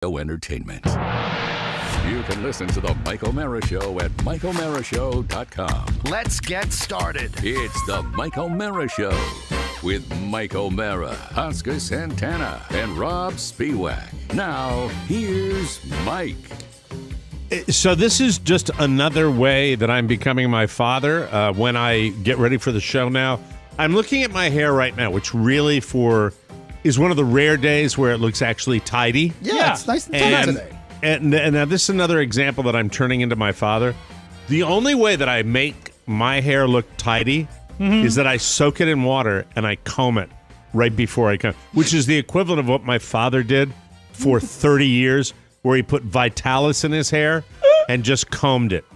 Entertainment. You can listen to The Mike O'Mara Show at MikeO'MaraShow.com. Let's get started. It's The Mike O'Mara Show with Mike O'Mara, Oscar Santana, and Rob Spiewak. Now, here's Mike. So this is just another way that I'm becoming my father when I get ready for the show now. I'm looking at my hair right now, which really is one of the rare days where it looks actually tidy. Yeah. It's nice and tidy today. And now this is another example that I'm turning into my father. The only way that I make my hair look tidy is that I soak it in water and I comb it right before I comb, which is the equivalent of what my father did for 30 years, where he put Vitalis in his hair and just combed it.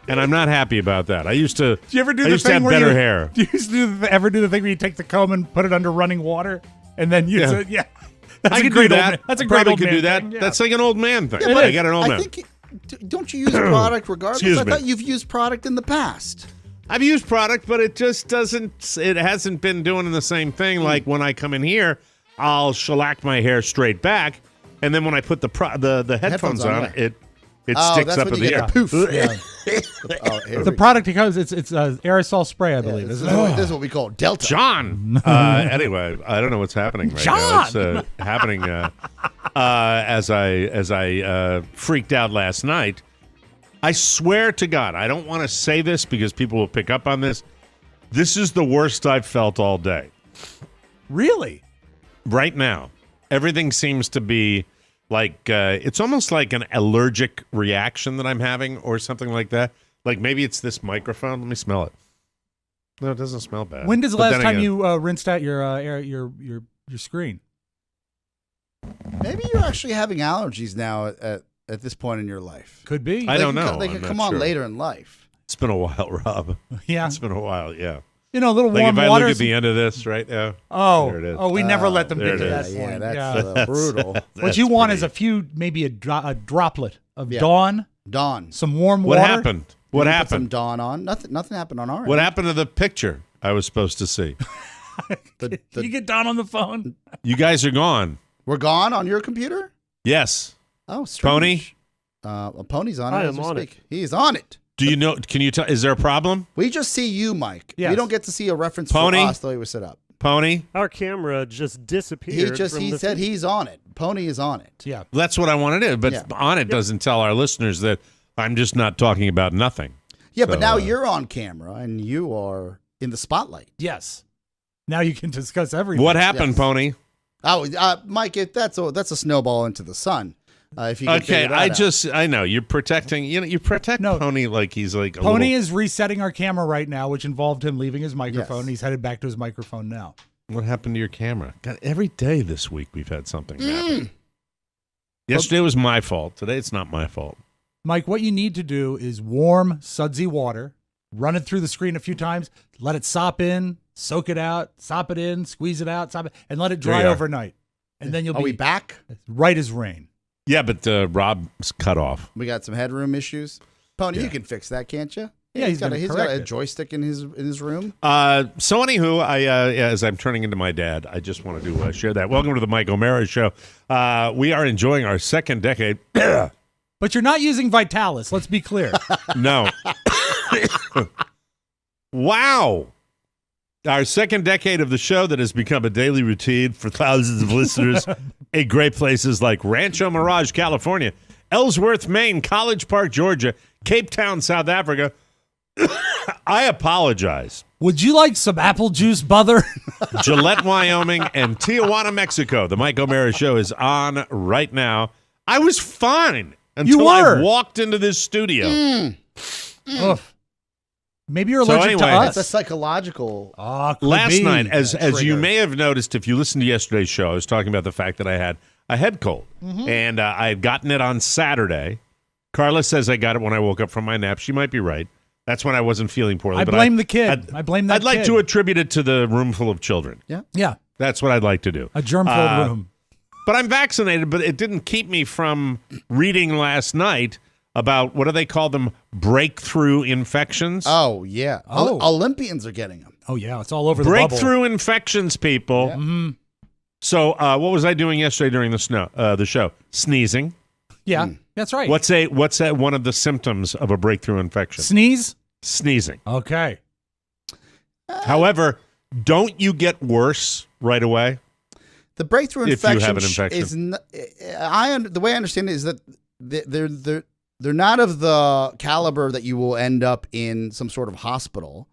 And I'm not happy about that. I used to. Do you ever do I used to have better hair. Do you ever do the thing where you take the comb and put it under running water and then use it? Yeah. I can do that. That's a I great probably old could man do that. thing, yeah. That's like an old man thing. Yeah, I got an old man. I think, don't you use product regardless? Excuse I me. thought you've used product in the past. I've used product, but it just doesn't. It hasn't been doing the same thing. Like when I come in here, I'll shellac my hair straight back, and then when I put the headphones on, it sticks up in the air. Poof. Yeah. The product he comes, it's aerosol spray, I believe. This is what we call Delta. John. Anyway, I don't know what's happening right now. It's happening as I freaked out last night. I swear to God, I don't want to say this because people will pick up on this. This is the worst I've felt all day. Really? Right now, everything seems to be like it's almost like an allergic reaction that I'm having or something like that. Like maybe it's this microphone. Let me smell it. No, it doesn't smell bad. When does the last time you rinsed out your screen? Maybe you're actually having allergies now at this point in your life. Could be. I don't know. They can I'm come not on sure. later in life. It's been a while, Rob. Yeah. It's been a while, yeah. You know, a little Like warm if I water. look at the end of this right now. Oh, there it is. oh, we never let them there get to it that is. point. That's brutal. What you want is a few, maybe a droplet of Dawn, Dawn. some warm What water. happened? What Put some happened? Dawn on. Nothing happened on our What end. happened to the picture I was supposed to see? The- You get Dawn on the phone. You guys are gone. We're gone on your computer? Yes. Oh, strange. Pony? Pony's on it. I as am we on speak. He's on it. Do you know? Can you tell? Is there a problem? We just see you, Mike. Yes. We don't get to see a reference Pony? for us the way we set up. Pony? Our camera just disappeared. He said he's on it. Pony is on it. Yeah. That's what I want to do. But Yeah. on it doesn't tell our listeners that I'm just not talking about nothing. Yeah, So, but now you're on camera and you are in the spotlight. Yes. Now you can discuss everything. What happened, Yes. Pony? Oh, Mike, that's a snowball into the sun. If you can Okay, figure that out. I know you're protecting. You protect No. Pony like he's like a Pony little, is resetting our camera right now, which involved him leaving his microphone. Yes. He's headed back to his microphone now. What happened to your camera? God, every day this week we've had something happen. Yesterday was my fault. Today it's not my fault. Mike, what you need to do is warm, sudsy water, run it through the screen a few times, let it sop in, soak it out, sop it in, squeeze it out, sop it, and let it There dry you are. overnight. And then you'll Are we be back? right as rain. Yeah, but Rob's cut off. We got some headroom issues. Pony, Yeah. you can fix that, can't you? Yeah, he's gonna got correct a it. joystick in his room. So anywho, as I'm turning into my dad, I just wanted to share that. Welcome to the Mike O'Mara Show. We are enjoying our second decade. But you're not using Vitalis, let's be clear. No. Wow. Our second decade of the show that has become a daily routine for thousands of listeners in great places like Rancho Mirage, California, Ellsworth, Maine, College Park, Georgia, Cape Town, South Africa. I apologize. Would you like some apple juice, brother? Gillette, Wyoming, and Tijuana, Mexico. The Mike O'Mara Show is on right now. I was fine until I were. walked into this studio. Ugh. Maybe you're So allergic to anyway, us. That's a psychological. Could Last be. night, as you trigger. may have noticed if you listened to yesterday's show, I was talking about the fact that I had a head cold. And I had gotten it on Saturday. Carla says I got it when I woke up from my nap. She might be right. That's when I wasn't feeling poorly. I but blame the kid. I blame that I'd like kid. to attribute it to the room full of children. Yeah, That's what I'd like to do. a germ-filled room. But I'm vaccinated, but it didn't keep me from reading last night about, what do they call them, breakthrough infections? Oh yeah. Oh. Olympians are getting them. Oh, yeah, it's all over the bubble. Breakthrough infections, people. Yeah. So what was I doing yesterday during the show? Sneezing. Yeah, that's right. What's one of the symptoms of a breakthrough infection? Sneeze? Sneezing. Okay. However, don't you get worse right away? The breakthrough If you infection, have an infection. is the way I understand it is that they're not of the caliber that you will end up in some sort of hospital.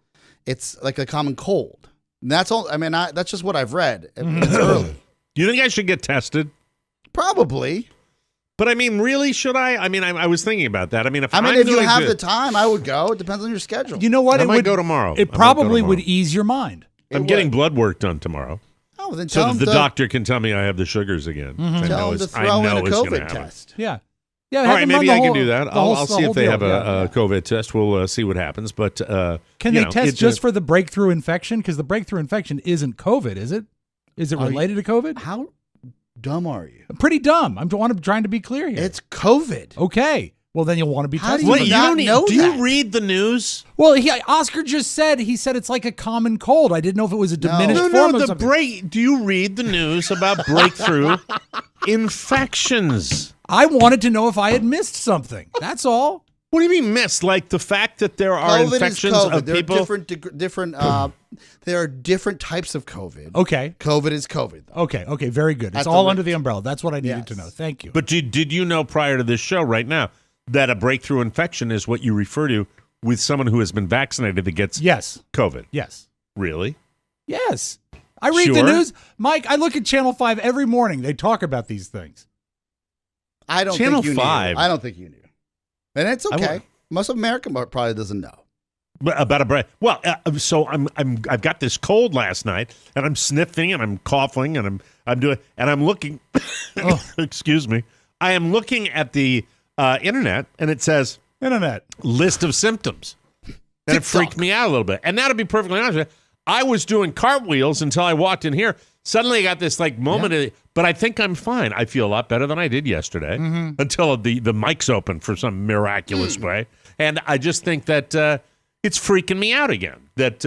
It's like a common cold. And that's all. I mean, that's just what I've read. It's early. Do you think I should get tested? Probably. But I mean, really, should I? I mean, I was thinking about that. I mean, if I mean, I'm if you going have to- the time, I would go. It depends on your schedule. You know what? I It might would go tomorrow. I It might go probably would tomorrow. ease your mind. I'm getting blood work done tomorrow, Oh, then so tell that them the doctor can tell me I have the sugars again. I Tell know them to it's- I throw in know a it's gonna COVID happen. test. Yeah. Yeah. All have right, them maybe run I the can whole- do that. the whole- I'll the see whole if they deal. have Yeah. a COVID test. We'll see what happens. But Can you they know, test it just for the breakthrough infection? Because the breakthrough infection isn't COVID, is it? Is it Are you- related to COVID? How dumb are you? Pretty dumb. I'm trying to be clear here. It's COVID. Okay. Well, then you'll want to be How do tested. you Wait, you not don't know do you that? read the news? Well, Oscar just said it's like a common cold. I didn't know if it was a diminished form of something. Do you read the news about breakthrough infections? I wanted to know if I had missed something. That's all. What do you mean missed? Like the fact that there are COVID infections is COVID. of There people? are different. There are different types of COVID. Okay. COVID is COVID. Though. Okay. Very good. It's At the all rate. under the umbrella. That's what I needed to Yes. know. Thank you. But did you know prior to this show right now that a breakthrough infection is what you refer to with someone who has been vaccinated that gets Yes. COVID? Yes. Really? Yes. I read the Sure. news. Mike, I look at Channel 5 every morning. They talk about these things. I don't Channel think you 5. knew. I don't think you knew. And it's I okay. wa- Most of America probably doesn't know. But about a break. Well, so I've got this cold last night, and I'm sniffing and I'm coughing and I'm looking. Excuse me. I am looking at the internet, and it says Internet. list of symptoms, and it freaked me out a little bit. And now, to be perfectly honest with you, I was doing cartwheels until I walked in here. Suddenly, I got this like moment, but I think I'm fine. I feel a lot better than I did yesterday until the mic's open for some miraculous way, and I just think that it's freaking me out again that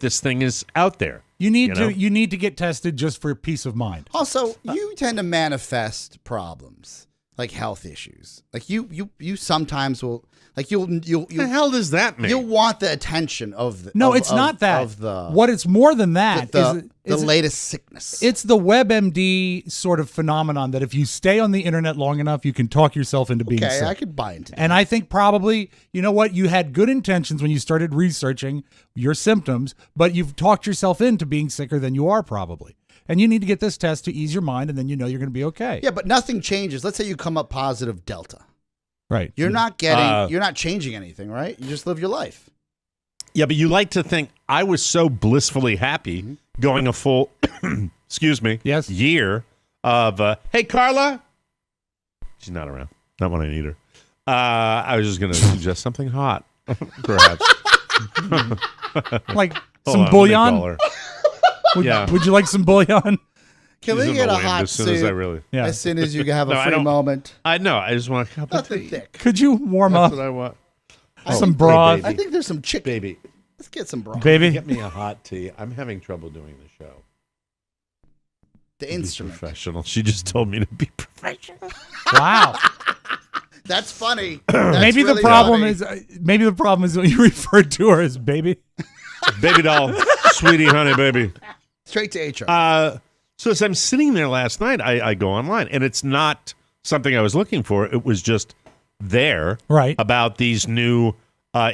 this thing is out there. You need know? to get tested just for peace of mind. Also, you tend to manifest problems like health issues. Like you sometimes will like you'll What the hell does that mean? you'll want the attention of the No, of- it's of- not that. of the What it's more than that the is latest sickness. it's the WebMD sort of phenomenon that if you stay on the internet long enough, you can talk yourself into being okay. sick. I could buy into that. And I think probably, you know what, you had good intentions when you started researching your symptoms, but you've talked yourself into being sicker than you are probably. And you need to get this test to ease your mind, and then you know you're going to be okay. Yeah, but nothing changes. Let's say you come up positive Delta. Right. You're not getting. You're not changing anything, right? You just live your life. Yeah, but you like to think I was so blissfully happy going a full, excuse me, Yes. year of, hey, Carla. She's not around. Not when I need her. I was just going to suggest something hot, perhaps. Like Hold some on, let me call bouillon? her. Would, Yeah. would you like some bouillon? Can She's we in get the a wind hot as soon as I soup really. Yeah. as soon as you have a No, I free don't- moment? I know. I just want a cup of Nothing tea. thick. Could you warm That's up what I want. some Oh, broth? I think there's some chicken. Baby, Let's get some broth. Baby? get me a hot tea. I'm having trouble doing the show. The Be instrument. professional. She just told me to be professional. Wow. That's funny. That's maybe really the problem funny. is what you referred to her as baby. Baby doll, sweetie, honey, baby. Straight to HR. So as I'm sitting there last night, I go online, and it's not something I was looking for. It was just there Right. about these new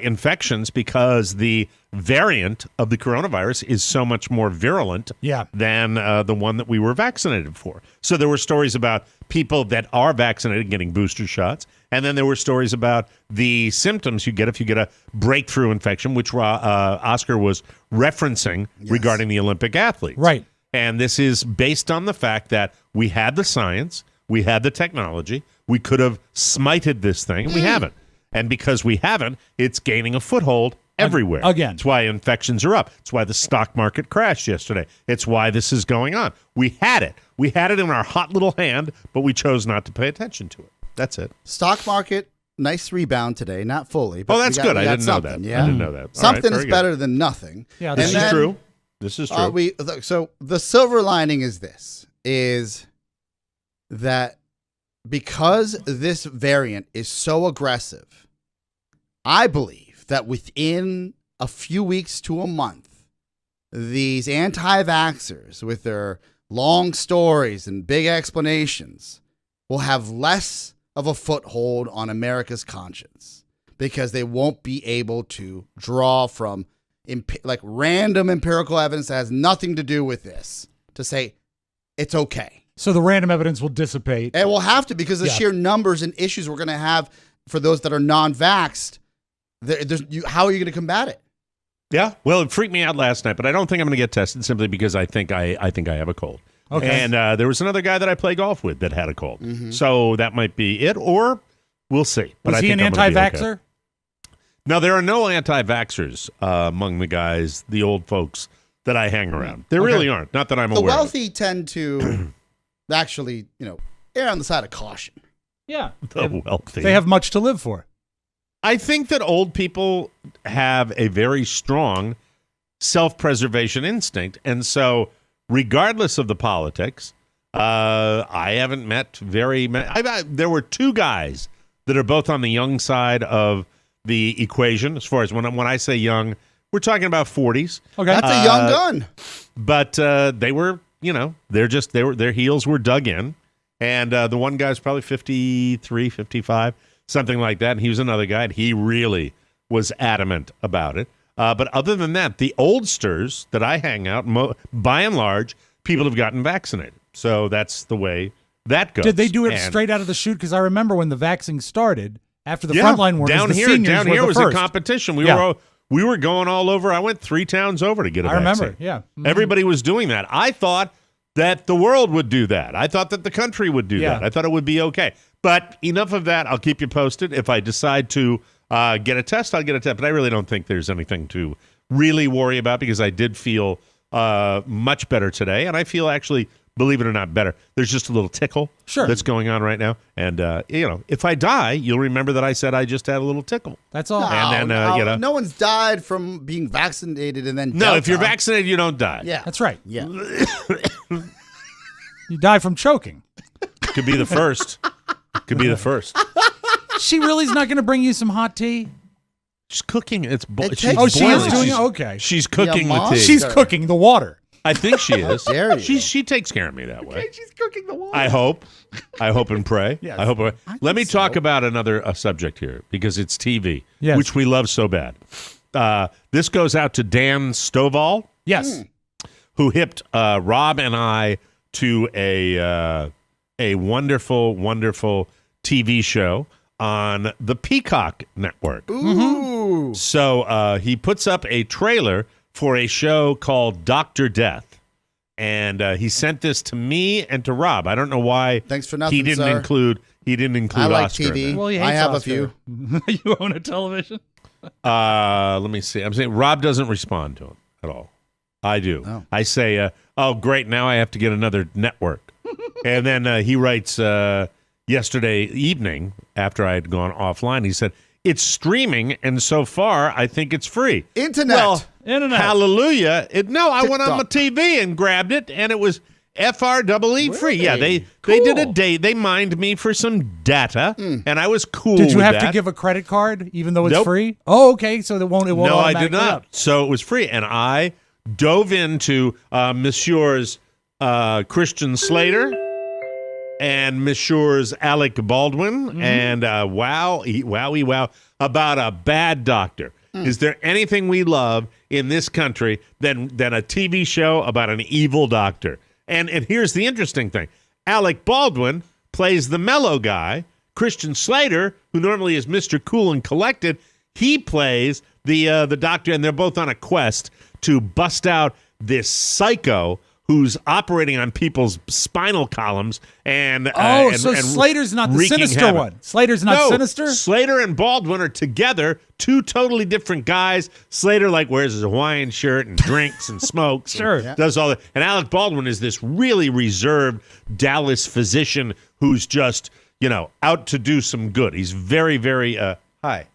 infections because the variant of the coronavirus is so much more virulent Yeah. than the one that we were vaccinated for. So there were stories about people that are vaccinated getting booster shots, and then there were stories about the symptoms you get if you get a breakthrough infection, which Oscar was referencing regarding the Olympic athletes. Right. And this is based on the fact that we had the science, we had the technology, we could have smited this thing, and we haven't. And because we haven't, it's gaining a foothold everywhere. Again. It's why infections are up. It's why the stock market crashed yesterday. It's why this is going on. We had it. We had it in our hot little hand, but we chose not to pay attention to it. That's it. Stock market, nice rebound today. Not fully. But Oh, that's we got- good. we I got didn't know something, that. Yeah? I didn't know that. All right, Something very is good. better than nothing. Yeah, This And is then, true. This is true. So the silver lining is this. is that because this variant is so aggressive, I believe that within a few weeks to a month, these anti-vaxxers with their long stories and big explanations will have less of a foothold on America's conscience because they won't be able to draw from random empirical evidence that has nothing to do with this to say it's okay. So the random evidence will dissipate. It will have to because the sheer numbers and issues we're going to have for those that are non-vaxxed, how are you going to combat it? Yeah, well, it freaked me out last night, but I don't think I'm going to get tested simply because I think I have a cold. Okay. And there was another guy that I play golf with that had a cold. Mm-hmm. So that might be it, or we'll see. But Was he an anti-vaxxer? Okay. No, there are no anti-vaxxers among the guys, the old folks that I hang around. There really aren't. Not that I'm aware of. The wealthy tend to actually, err on the side of caution. Yeah. The wealthy. They have much to live for. I think that old people have a very strong self-preservation instinct. And so, regardless of the politics, I haven't met there were two guys that are both on the young side of the equation. As far as when I say young, we're talking about 40s. Okay. That's a young gun. But they were, their heels were dug in. And the one guy's probably 53, 55. Something like that. And he was another guy, and he really was adamant about it. But other than that, the oldsters that I hang out, by and large, people have gotten vaccinated. So that's the way that goes. Did they do it straight out of the chute? Because I remember when the vaccine started, after the frontline workers, down the here seniors were was a competition. We were going all over. I went 3 towns over to get a vaccine. I remember, yeah. Mm-hmm. Everybody was doing that. I thought that the world would do that. I thought that the country would do that. I thought it would be okay. But enough of that. I'll keep you posted. If I decide to get a test, I'll get a test. But I really don't think there's anything to really worry about because I did feel much better today. And I feel actually, believe it or not, better. There's just a little tickle that's going on right now. And, if I die, you'll remember that I said I just had a little tickle. That's all. No, and then, no one's died from being vaccinated and then No, if you're vaccinated, you don't die. Yeah. That's right. Yeah. You die from choking. Could be the first. Could be the first. She really is not going to bring you some hot tea? She's cooking. She's she is boiling. doing it? Okay. She's cooking the tea. She's cooking the water. I think she is. Dare you. She takes care of me that way. She's cooking the water. I hope and pray. Yes. I hope. Let me talk about another subject here because it's TV, which we love so bad. This goes out to Dan Stovall. Yes. Who hipped Rob and I to a wonderful, wonderful TV show on the Peacock Network. Ooh. So he puts up a trailer for a show called Dr. Death. And he sent this to me and to Rob. I don't know why Thanks for nothing, he didn't sir. include I like Oscar TV. Well, I have Oscar. a few. You own a television? Let me see. I'm saying Rob doesn't respond to him at all. I do. Oh. I say, oh, great, now I have to get another network. And then he writes yesterday evening, after I had gone offline, he said, it's streaming, and so far, I think it's free. Internet. Well, Internet. Hallelujah. I went on my TikTok. TV and grabbed it, and it was FREE free. Yeah, they did a day. They mined me for some data, and I was cool Did you with have that. to give a credit card even though it's Nope. free? Oh, okay. So it won't No, I automatically did not. up. So it was free, and I dove into Monsieur's Christian Slater and Monsieur's Alec Baldwin, and wow about a bad doctor. Is there anything we love in this country than a TV show about an evil doctor? And here's the interesting thing. Alec Baldwin plays the mellow guy. Christian Slater, who normally is Mr. Cool and Collected, he plays the doctor, and they're both on a quest to bust out this psycho who's operating on people's spinal columns and So Slater's not the wreaking sinister havoc. one. Slater's not No, sinister? Slater and Baldwin are together, two totally different guys. Slater wears his Hawaiian shirt and drinks and smokes. Sure. And does all that. And Alec Baldwin is this really reserved Dallas physician who's just, out to do some good. He's very, very hi.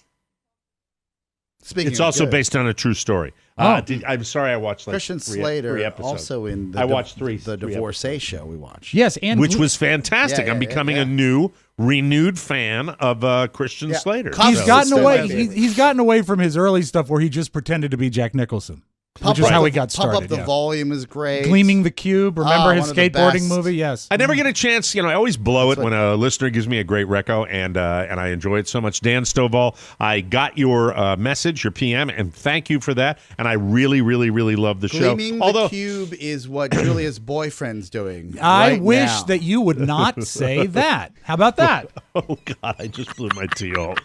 Speaking It's of also good. based on a true story. I'm sorry, I watched like Christian three Slater episodes. also in the I watched the three Divorcee show we watched. Yes, and which was fantastic. Yeah, I'm yeah, becoming yeah. a new, renewed fan of Christian Yeah. Slater. he's So- gotten so away. my He's gotten away from his early stuff where he just pretended to be Jack Nicholson, which is Up how the- he got started. Pump Up the yeah. Volume is great. Gleaming the Cube. Remember his one of the skateboarding best. movie? Yes. I never get a chance. I always blow That's it when a listener gives me a great reco, and I enjoy it so much. Dan Stovall, I got your message, your PM, and thank you for that. And I really, really, really love the show. Gleaming Although, the Cube is what Julia's boyfriend's doing. I right wish now. that you would not say that. How about that? oh God, I just blew my tea all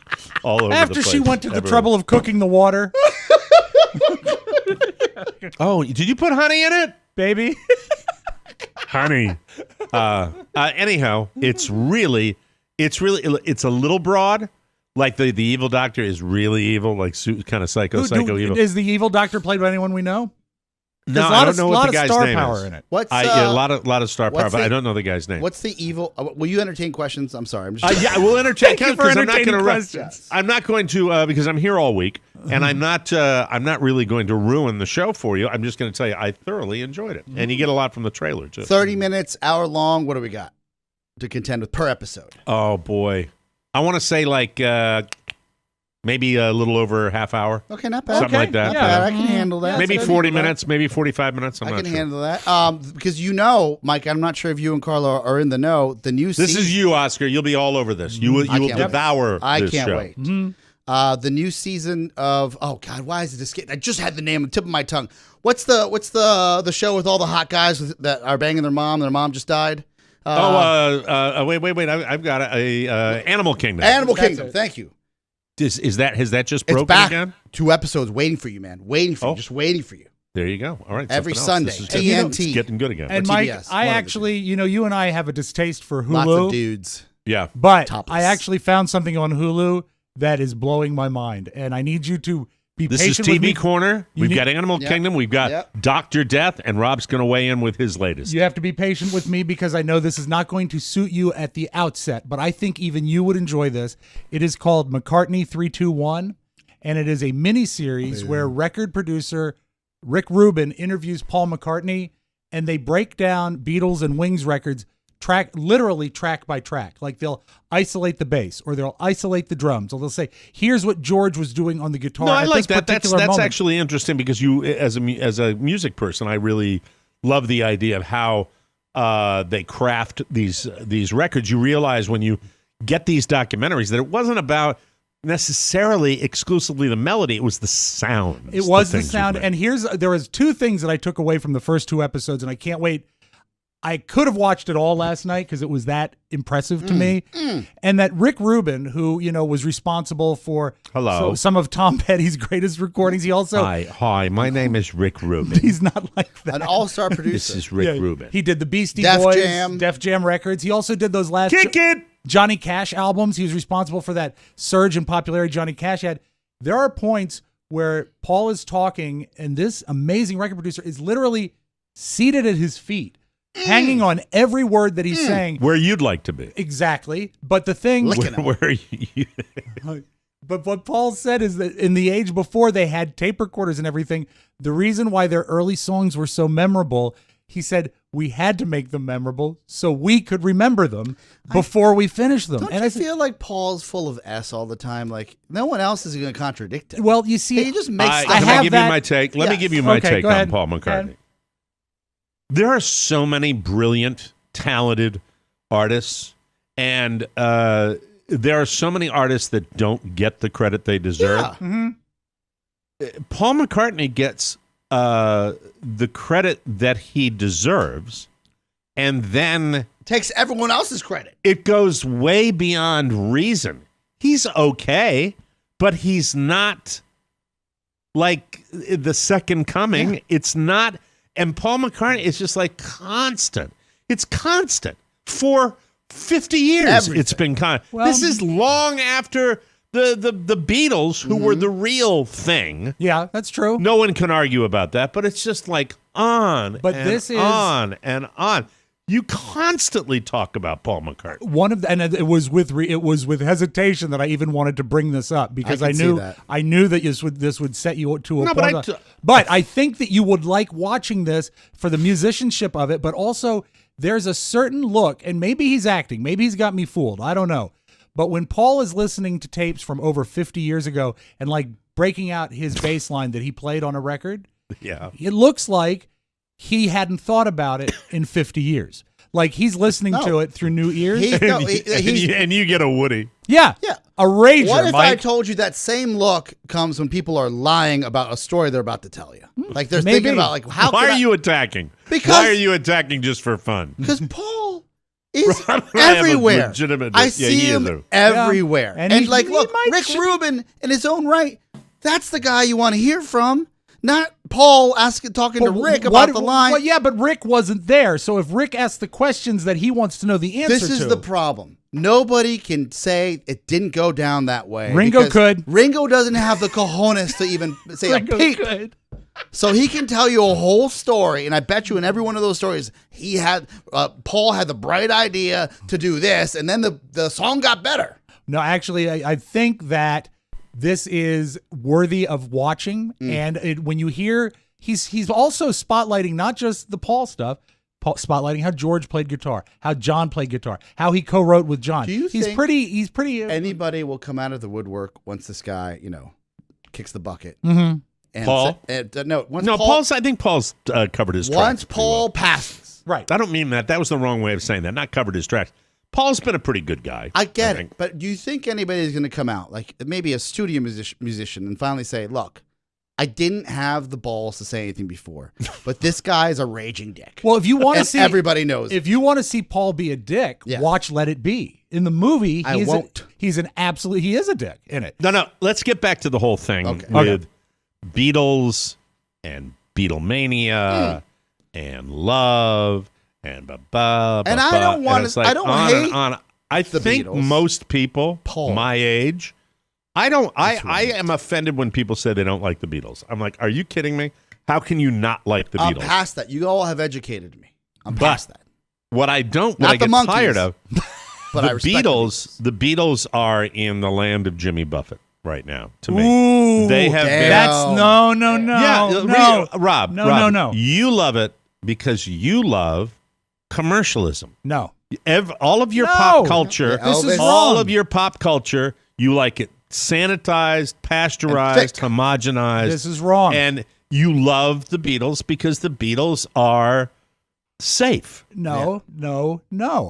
over After the she place. went to the Everywhere. trouble of cooking the water, Oh, did you put honey in it? baby. Honey. Anyhow, it's a little broad. Like the evil doctor is really evil, like kind of psycho evil. Is the evil doctor played by anyone we know? No, There's a I lot don't of, know lot what of the guy's star name power is. in it. What's A lot of star power, what's but the- I don't know the guy's name. What's the evil? Will you entertain questions? I'm sorry. I'm just. Yeah, I will entertain Thank you for because I'm not entertaining going to questions. I'm not going to because I'm here all week, and I'm not really going to ruin the show for you. I'm just going to tell you I thoroughly enjoyed it, and you get a lot from the trailer too. 30 minutes, hour long. What do we got to contend with per episode? Oh boy, I want to say like maybe a little over half hour, Okay, not bad. something like that. Not bad. I can handle that. Maybe I can 40 handle that. minutes, maybe 45 minutes. I'm I not can sure. handle that. Because Mike, I'm not sure if you and Carla are in the know. The new This season. is you, Oscar. You'll be all over this. You will I can't wait. devour I this can't show. wait. The new season of why is it escaping? I just had the name on the tip of my tongue. What's the show with all the hot guys that are banging their mom? Their mom just died. Wait. I've got Animal Kingdom. Animal Kingdom. Thank you. Has that just It's broken back. again? 2 episodes waiting for you, man. Waiting for you. Just waiting for you. There you go. All right. Every something else. Sunday. This is TNT. it's getting good again. And Or Mike, TBS, I one of the actually, you and I have a distaste for Hulu. Lots of dudes. yeah. But Topless. I actually found something on Hulu that is blowing my mind, and I need you to be This is patient with me. TV Corner. You We've need- got Animal Yep. Kingdom. We've got Yep. Dr. Death, and Rob's going to weigh in with his latest. You have to be patient with me because I know this is not going to suit you at the outset, but I think even you would enjoy this. It is called McCartney 321, and it is a mini-series where record producer Rick Rubin interviews Paul McCartney, and they break down Beatles and Wings records literally track by track. Like they'll isolate the bass or they'll isolate the drums, or they'll say, here's what George was doing on the guitar. No, I at like this that. That's particular moment. actually interesting because you, as a music person, I really love the idea of how they craft these records. You realize when you get these documentaries that it wasn't about necessarily exclusively the melody; it was the sound. It was the sound. And there was 2 things that I took away from the first 2 episodes, and I can't wait. I could have watched it all last night because it was that impressive to me. And that Rick Rubin, who, was responsible for some of Tom Petty's greatest recordings, he also... Hi, my name is Rick Rubin. He's not like that. An all-star producer. This is Rick Rubin. He did the Beastie Def Boys, Jam. Def Jam records. He also did those last Kick it! Johnny Cash albums. He was responsible for that surge in popularity Johnny Cash had. There are points where Paul is talking, and this amazing record producer is literally seated at his feet, hanging on every word that he's saying. Where you'd like to be. Exactly. But the thing... Where you... But what Paul said is that in the age before they had tape recorders and everything, the reason why their early songs were so memorable, he said, we had to make them memorable so we could remember them before we finished them. Don't And you I said, feel like Paul's full of S all the time? Like, no one else is going to contradict him. well, you see, He just makes stuff Can I have give that- you my take? Let me Yes. give you my Okay, take go on ahead. Paul Go McCartney. ahead. There are so many brilliant, talented artists, and there are so many artists that don't get the credit they deserve. Yeah. Paul McCartney gets the credit that he deserves, and then Takes everyone else's credit. it goes way beyond reason. He's okay, but he's not like the second coming. Yeah. It's not. And Paul McCartney is just like constant. It's constant for 50 years. Everything. It's been constant. Well- This is long after the Beatles, who were the real thing. yeah, that's true. No one can argue about that, but it's just like on But and this is- on and on. You constantly talk about Paul McCartney. It was with hesitation that I even wanted to bring this up because I I can see knew that. I knew that this would set you to a No, point. But I think that you would like watching this for the musicianship of it, but also there's a certain look, and maybe he's acting, maybe he's got me fooled. I don't know. But when Paul is listening to tapes from over 50 years ago and like breaking out his bass line that he played on a record, Yeah. it looks like he hadn't thought about it in 50 years. Like he's listening to it through new ears. And you get a Woody. Yeah. A rager, What if I Mike. told you that same look comes when people are lying about a story they're about to tell you? Like they're Maybe. thinking about like how Why can are you attacking? Because- Why are you attacking just for fun? Because Paul is I have a everywhere. legitimate- I yeah, see he is him though. everywhere. And And, he- like, he look, might Rick sh- Rubin in his own right, that's the guy you want to hear from, not Paul talking to Rick about the line. Well, yeah, but Rick wasn't there. So if Rick asks the questions that he wants to know the answer This is to. the problem. Nobody can say it didn't go down that way. Ringo because could. Ringo doesn't have the cojones to even say Ringo a peep. could. So he can tell you a whole story, and I bet you in every one of those stories, he had Paul had the bright idea to do this, and then the song got better. No, actually, I think that this is worthy of watching. And when you hear, he's also spotlighting not just the Paul stuff, spotlighting how George played guitar, how John played guitar, how he co-wrote with John. Do you he's think pretty. Anybody will come out of the woodwork once this guy, kicks the bucket. Mhm. And Paul? Once No, Paul, I think Paul's covered his tracks. once pretty Paul well. passes. Right. I don't mean that. That was the wrong way of saying that. Not covered his tracks. Paul's been a pretty good guy. I get think. it, but do you think anybody's going to come out, like maybe a studio musician, and finally say, "Look, I didn't have the balls to say anything before, but this guy's a raging dick." Well, if you want to And see, everybody knows. if you want to see Paul be a dick, Yeah. watch Let It Be. In the movie, I won't. he is a dick in it. No. Let's get back to the whole thing Okay. with Beatles and Beatlemania and love and ba-ba. And I don't want it's to- like I don't on hate and on. I the think Beatles. most people Paul. my age, I am offended when people say they don't like the Beatles. I'm like, are you kidding me? How can you not like the I'm Beatles? past that. You all have educated me. I'm But- past that. What I don't, Not what I the get monkeys, tired of, But I the respect Beatles are in the land of Jimmy Buffett right now. To me, Ooh, they have damn. been. That's no. Yeah, no. Rob. No. You love it because you love commercialism. No. All of your No. pop culture, Yeah, This is all wrong. of your pop culture, you like it sanitized, pasteurized, thick. homogenized. This is wrong. And you love the Beatles because the Beatles are safe. No.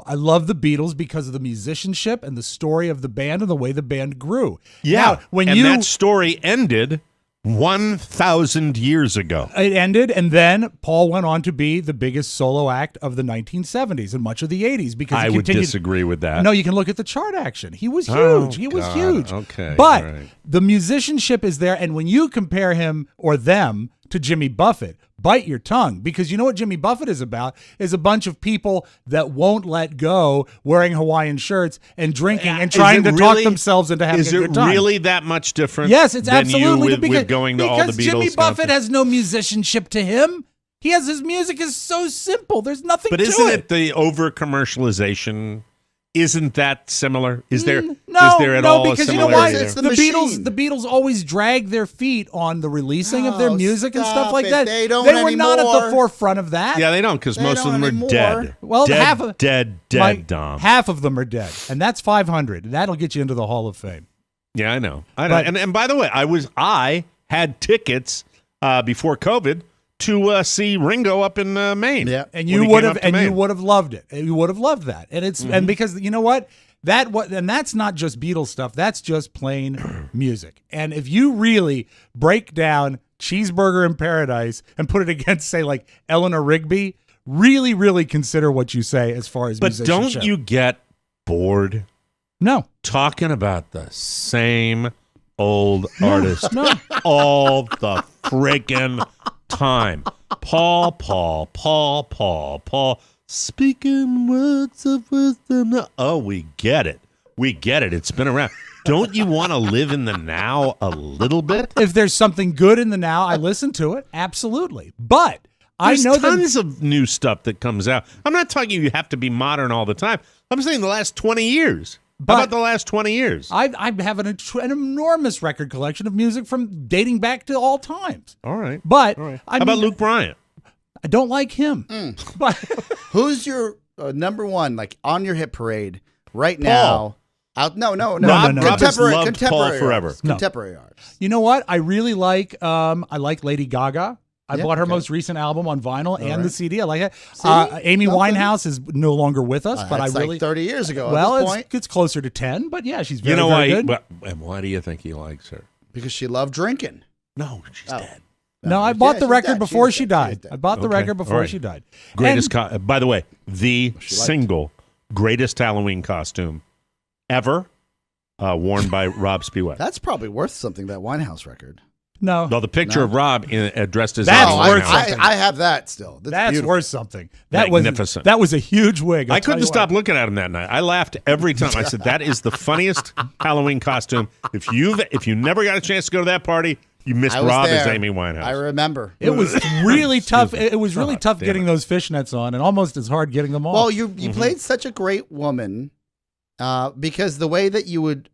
I love the Beatles because of the musicianship and the story of the band and the way the band grew. Yeah. Now, and that story ended 1,000 years ago. it ended, and then Paul went on to be the biggest solo act of the 1970s and much of the 80s because he I would continued. disagree with that. No, you can look at the chart action. He was huge. Oh, he was God. huge. Okay, But all right. the musicianship is there. And when you compare him or them to Jimmy Buffett, bite your tongue, because you know what Jimmy Buffett is about is a bunch of people that won't let go wearing Hawaiian shirts and drinking and Is trying it to talk really- themselves into having Is a it good time. really that much different? Yes, it's than absolutely you with going to all the because Beatles Jimmy Buffett concerts? has no musicianship to him. His music is so simple. There's nothing But to isn't it. it the over commercialization? Isn't that similar? Is there? No, is there at all a because you know similarity why? there? It's the The Beatles, machine. the Beatles always drag their feet on the releasing of their Oh, music and stuff stop like it. that. They don't were not at the anymore. forefront of that. Yeah, they don't because They most of don't them anymore. are dead. Well, dead, half of dead, Mike, Dom. half of them are dead, and that's 500. That'll get you into the Hall of Fame. Yeah, I know. But- And by the way, I had tickets before COVID to see Ringo up in Maine. Yeah. And when you he would came have, up to and you Maine. would have loved it. You would have loved that, and it's and because you know what. And that's not just Beatles stuff. That's just plain music. And if you really break down Cheeseburger in Paradise and put it against, say, like Eleanor Rigby, really, really consider what you say as far as But don't musicianship. you get bored No. talking about the same old artist No. all the friggin' time? Paul. Speaking words of wisdom. Oh, we get it. It's been around. Don't you want to live in the now a little bit? If there's something good in the now, I listen to it. Absolutely. But There's know that tons of new stuff that comes out. I'm not talking you have to be modern all the time. I'm saying the last 20 years. But How about the last 20 years? I have an enormous record collection of music from dating back to all times. All right. But All right. I How about mean, Luke Bryant? I don't like him. But Who's your number one, like on your hit parade right now? Out? No. Rob has loved Paul forever. Artists, contemporary artists. you know what? I really like Lady Gaga. I Yeah, bought her okay. most recent album on vinyl and the CD. I like it. See? Amy Nothing. Winehouse is no longer with us, but I That's really like 30 years ago. well, at this point, it's closer to 10, but yeah, she's very, You know very why? good. And why do you think he likes her? because she loved drinking. No, she's dead. No, I Yeah, bought the she's record dead. before She's she dead. She's died. dead. I bought the Okay. record before All right. she died. Greatest. And- By the way, the liked single greatest Halloween costume ever worn by Rob Spiewak. That's probably worth something. That Winehouse record. no, Well, the picture of Rob dressed as That's Amy worth Winehouse. something. I have that still. that's beautiful. worth something. Magnificent. That was a huge wig. I'll I tell couldn't you stop what. looking at him that night. I laughed every time. I said, "That is the funniest Halloween costume." If you never got a chance to go to that party, you missed I was Rob as there. Amy Winehouse. I remember. It was really tough. It was really God tough damn getting it. those fishnets on, and almost as hard getting them off. Well, you played such a great woman because the way that you would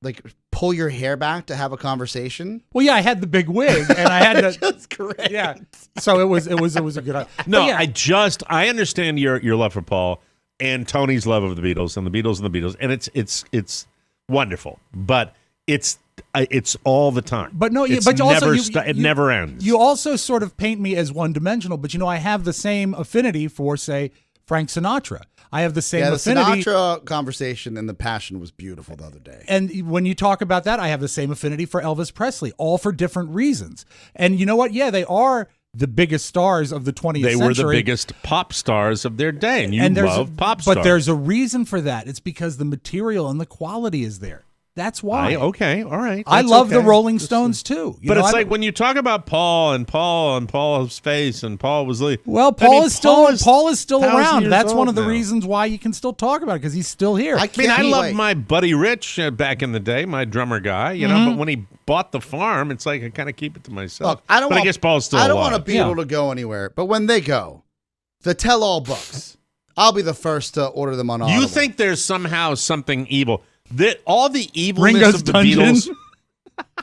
like pull your hair back to have a conversation. Well, yeah, I had the big wig, and I had to. That's great. Yeah, so it was a good. No, but yeah, I understand your love for Paul and Tony's love of the Beatles and the Beatles and the Beatles, and it's wonderful, but it's all the time. But no, it's but also it never ends. You also sort of paint me as one dimensional, but I have the same affinity for, say, Frank Sinatra. I have the same Yeah, the affinity. Sinatra conversation and the passion was beautiful the other day. And when you talk about that, I have the same affinity for Elvis Presley, all for different reasons. And you know what? Yeah, they are the biggest stars of the 20th They century. were the biggest pop stars of their day, and you and love pop stars. But there's a reason for that. It's because the material and the quality is there. That's why. Okay, all right. I That's love the okay. Rolling Stones too. But it's like when you talk about Paul and Paul's face and Paul was leaving. well, I mean, Paul is still 1,000 around. around. That's one of the reasons why you can still talk about it, because he's still here. I I mean, can't I loved wait. my buddy Rich back in the day, my drummer guy, you Mm-hmm. know. But when he bought the farm, it's like I kind of keep it to myself. Look, I don't but want, I guess Paul's still I don't alive. want a Beatle to go anywhere, but when they go, the tell-all books, I'll be the first to order them on Audible. You think there's somehow something evil? That all the evilness Ringo's of the Dungeon? Beatles,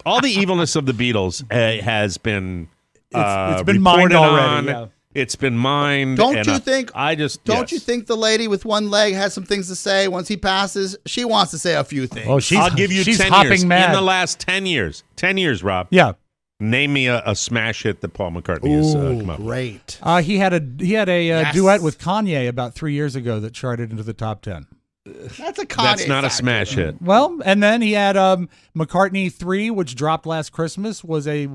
all the evilness of the Beatles has been It's been mined reported already, on. yeah. It's been mined. Don't and, you think? I just Don't yes. you think the lady with one leg has some things to say? Once he passes, she wants to say a few things. Oh, she's I'll give you she's 10 hopping years. mad. In the last 10 years. 10 years, Rob. yeah. Name me a smash hit that Paul McCartney has come up with. Great. He had a Yes. duet with Kanye about 3 years ago that charted into the top 10. That's a Kanye That's not a factor. smash hit. Well, and then he had McCartney 3, which dropped last Christmas, was a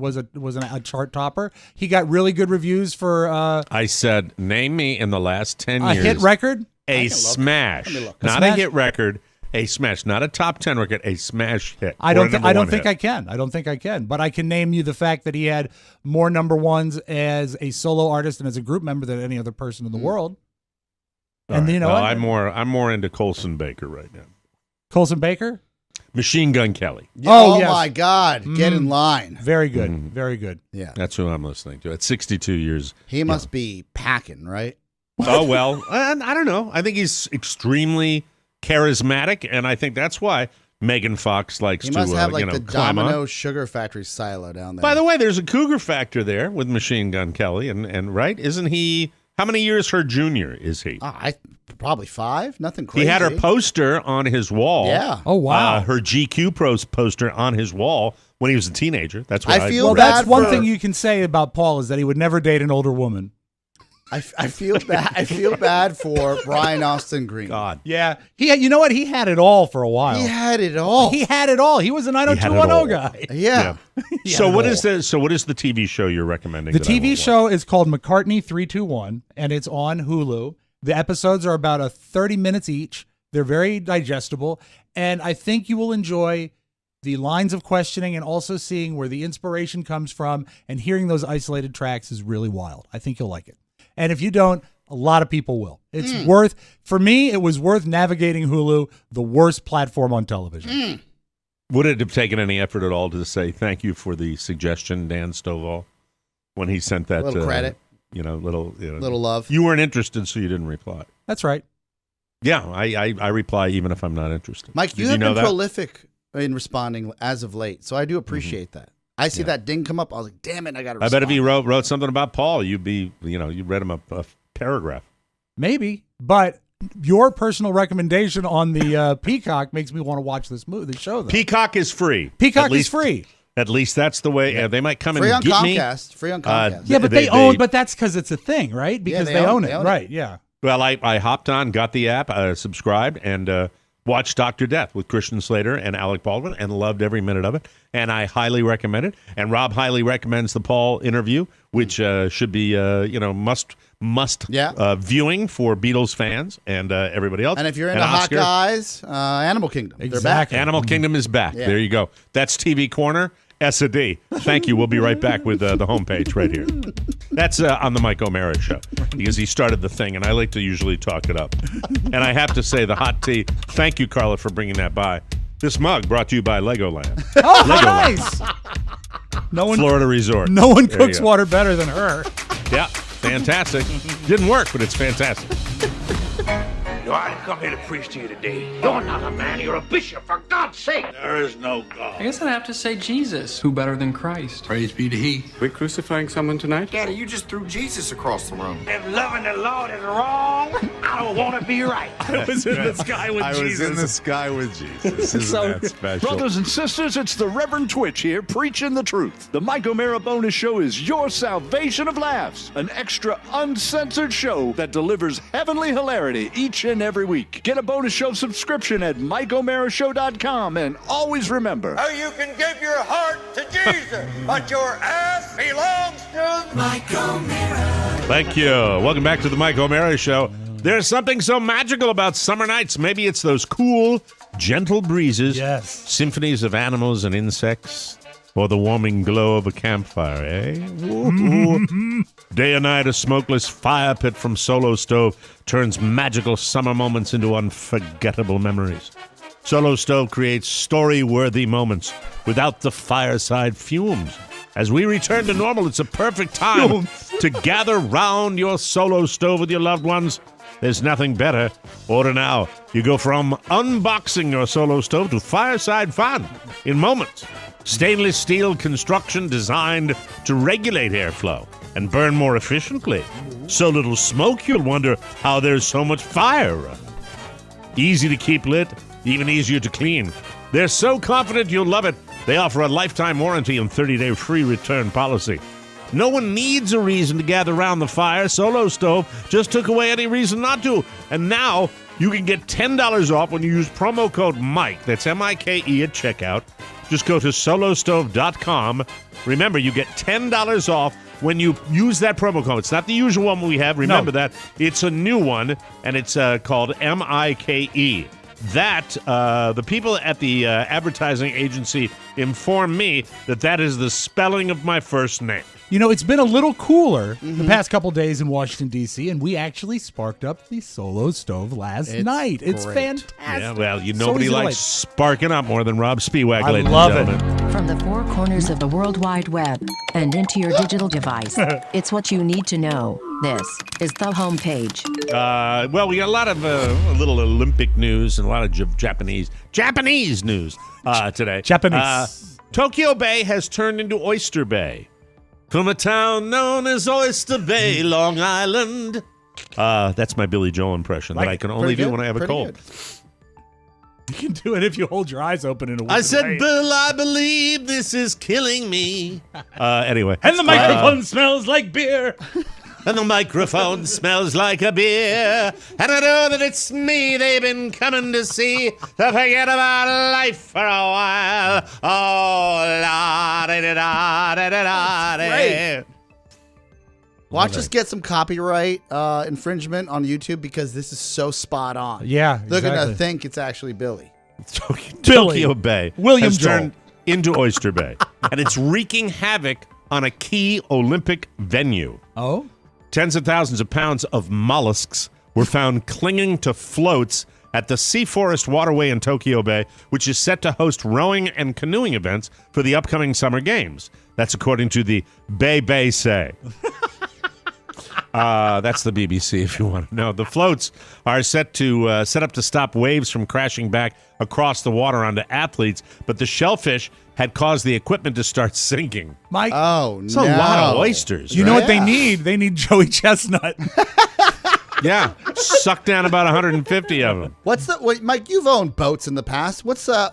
chart topper. He got really good reviews for I said, name me in the last 10 a years hit record. a smash. Let me look. Not A a smash? hit record, a smash. Not a top 10 record, a smash hit. I Or don't a think number I don't one think hit. I can. I don't think I can. But I can name you the fact that he had more number ones as a solo artist and as a group member than any other person in the world. All And right. you know well, what? I'm more into Colson Baker right now. Colson Baker, Machine Gun Kelly. Oh, Oh, yes. my God. Get in line. very good, very good. Yeah. That's who I'm listening to. At 62 years. He must be packing, right? Oh, well, I don't know. I think he's extremely charismatic, and I think that's why Megan Fox likes He to must have like the climb on. Domino Sugar Factory silo down there. By the way, there's a cougar factor there with Machine Gun Kelly, and right? Isn't he? How many years her junior is he? Probably 5. Nothing crazy. He had her poster on his wall. Yeah. Oh wow. Her GQ Pros poster on his wall when he was a teenager. That's what I I feel well, read. that's bad one for- thing you can say about Paul is that he would never date an older woman. I feel bad. I feel bad for Brian Austin Green. God. Yeah, he had, you know what? He had it all for a while. He had it all. He had it all. He was a He had it 90210 all. guy. yeah. So what is the TV show you're recommending? The that I TV won't show is called McCartney 321, and it's on Hulu. The episodes are about 30 minutes each. They're very digestible, and I think you will enjoy the lines of questioning and also seeing where the inspiration comes from, and hearing those isolated tracks is really wild. I think you'll like it. And if you don't, a lot of people will. It's worth, for me, it was worth navigating Hulu, the worst platform on television. Would it have taken any effort at all to say thank you for the suggestion, Dan Stovall, when he sent that? A little credit. little love. You weren't interested, so you didn't reply. That's right. Yeah, I reply even if I'm not interested. Mike, you Did have know been that? prolific in responding as of late, so I do appreciate that. I see that ding come up. I was like, damn it, I got to respond. I bet if he wrote something about Paul, you read him a paragraph. Maybe, but your personal recommendation on the Peacock makes me want to watch the show. Though. Peacock is free. Peacock is free. At least that's the way. They might come Free and on get Comcast. me. Free on Comcast. Yeah, but they own. But that's because it's a thing, right? Because they they own own it, it. right? Yeah. Well, I hopped on, got the app, subscribed, and watched Dr. Death with Christian Slater and Alec Baldwin, and loved every minute of it. And I highly recommend it. And Rob highly recommends the Paul interview, which should be must viewing for Beatles fans and everybody else. And if you're into hot guys, Animal Kingdom. Exactly. They're back. Animal Kingdom is back. Yeah. There you go. That's TV Corner. S&D. Thank you. We'll be right back with the homepage right here. That's on the Mike O'Mara Show because he started the thing, and I like to usually talk it up. And I have to say, the hot tea, thank you, Carla, for bringing that by. This mug brought to you by Legoland. Oh, Legoland. nice. No one, Florida Resort. No one There cooks you go. water better than her. Yeah, fantastic. Didn't work, but it's fantastic. I didn't come here to preach to you today. You're not a man, you're a bishop, for God's sake. There is no God. I guess I'd have to say Jesus. Who better than Christ? Praise be to He. We crucifying someone tonight? Daddy, you just threw Jesus across the room. If loving the Lord is wrong, I don't want to be right. I was in the sky with Jesus. I was in the sky with Jesus. Isn't that special? Brothers and sisters, it's the Reverend Twitch here preaching the truth. The Mike O'Mara Bonus Show is your salvation of laughs, an extra uncensored show that delivers heavenly hilarity each and every week. Get a bonus show subscription at MikeO'MaraShow.com, and always remember, Oh, you can give your heart to Jesus, but your ass belongs to Mike O'Mara. Thank you. Welcome back to the Mike O'Mara Show. There's something so magical about summer nights. Maybe it's those cool, gentle breezes, Yes. symphonies of animals and insects, or the warming glow of a campfire, eh? Woo-hoo. Day and night, a smokeless fire pit from Solo Stove turns magical summer moments into unforgettable memories. Solo Stove creates story-worthy moments without the fireside fumes. As we return to normal, it's a perfect time to gather round your Solo Stove with your loved ones. There's nothing better. Order now. You go from unboxing your Solo Stove to fireside fun in moments. Stainless steel construction designed to regulate airflow and burn more efficiently. So little smoke, you'll wonder how there's so much fire. Easy to keep lit, even easier to clean. They're so confident you'll love it, they offer a lifetime warranty and 30-day free return policy. No one needs a reason to gather around the fire. Solo Stove just took away any reason not to. And now you can get $10 off when you use promo code MIKE. That's M-I-K-E at checkout. Just go to solostove.com. Remember, you get $10 off when you use that promo code. It's not the usual one we have. Remember that. It's a new one, and it's called M-I-K-E. That, the people at the advertising agency informed me that is the spelling of my first name. You know, it's been a little cooler the past couple days in Washington, D.C., and we actually sparked up the Solo Stove last night. It's great. fantastic. Yeah, well, So nobody easy to likes light. sparking up more than Rob Spiewak, I ladies love and it. gentlemen. From the four corners of the World Wide Web and into your digital device, it's what you need to know. This is the homepage. Well, we got a lot of little Olympic news and a lot of Japanese news today. Japanese. Tokyo Bay has turned into Oyster Bay. From a town known as Oyster Bay, Long Island. That's my Billy Joel impression that I can only do when I have a cold. You can do it if you hold your eyes open in a I weird said, way. Bill, I believe this is killing me. Anyway. And the microphone smells like beer. And the microphone smells like a beer. And I know that it's me they've been coming to see to forget about life for a while. Oh, la-da-da-da-da-da-da. Great. Watch us get some copyright infringement on YouTube because this is so spot on. Yeah, They're going exactly. to think it's actually Billy. Tokyo Bay William has Joel. turned into Oyster Bay. And it's wreaking havoc on a key Olympic venue. Oh? Tens of thousands of pounds of mollusks were found clinging to floats at the Sea Forest Waterway in Tokyo Bay, which is set to host rowing and canoeing events for the upcoming Summer Games. That's according to the Bay Say. That's the BBC if you want to know. The floats are set up to stop waves from crashing back across the water onto athletes, but the shellfish had caused the equipment to start sinking. Mike, it's a lot of oysters. You know what they need? They need Joey Chestnut. Yeah, suck down about 150 of them. Mike? You've owned boats in the past.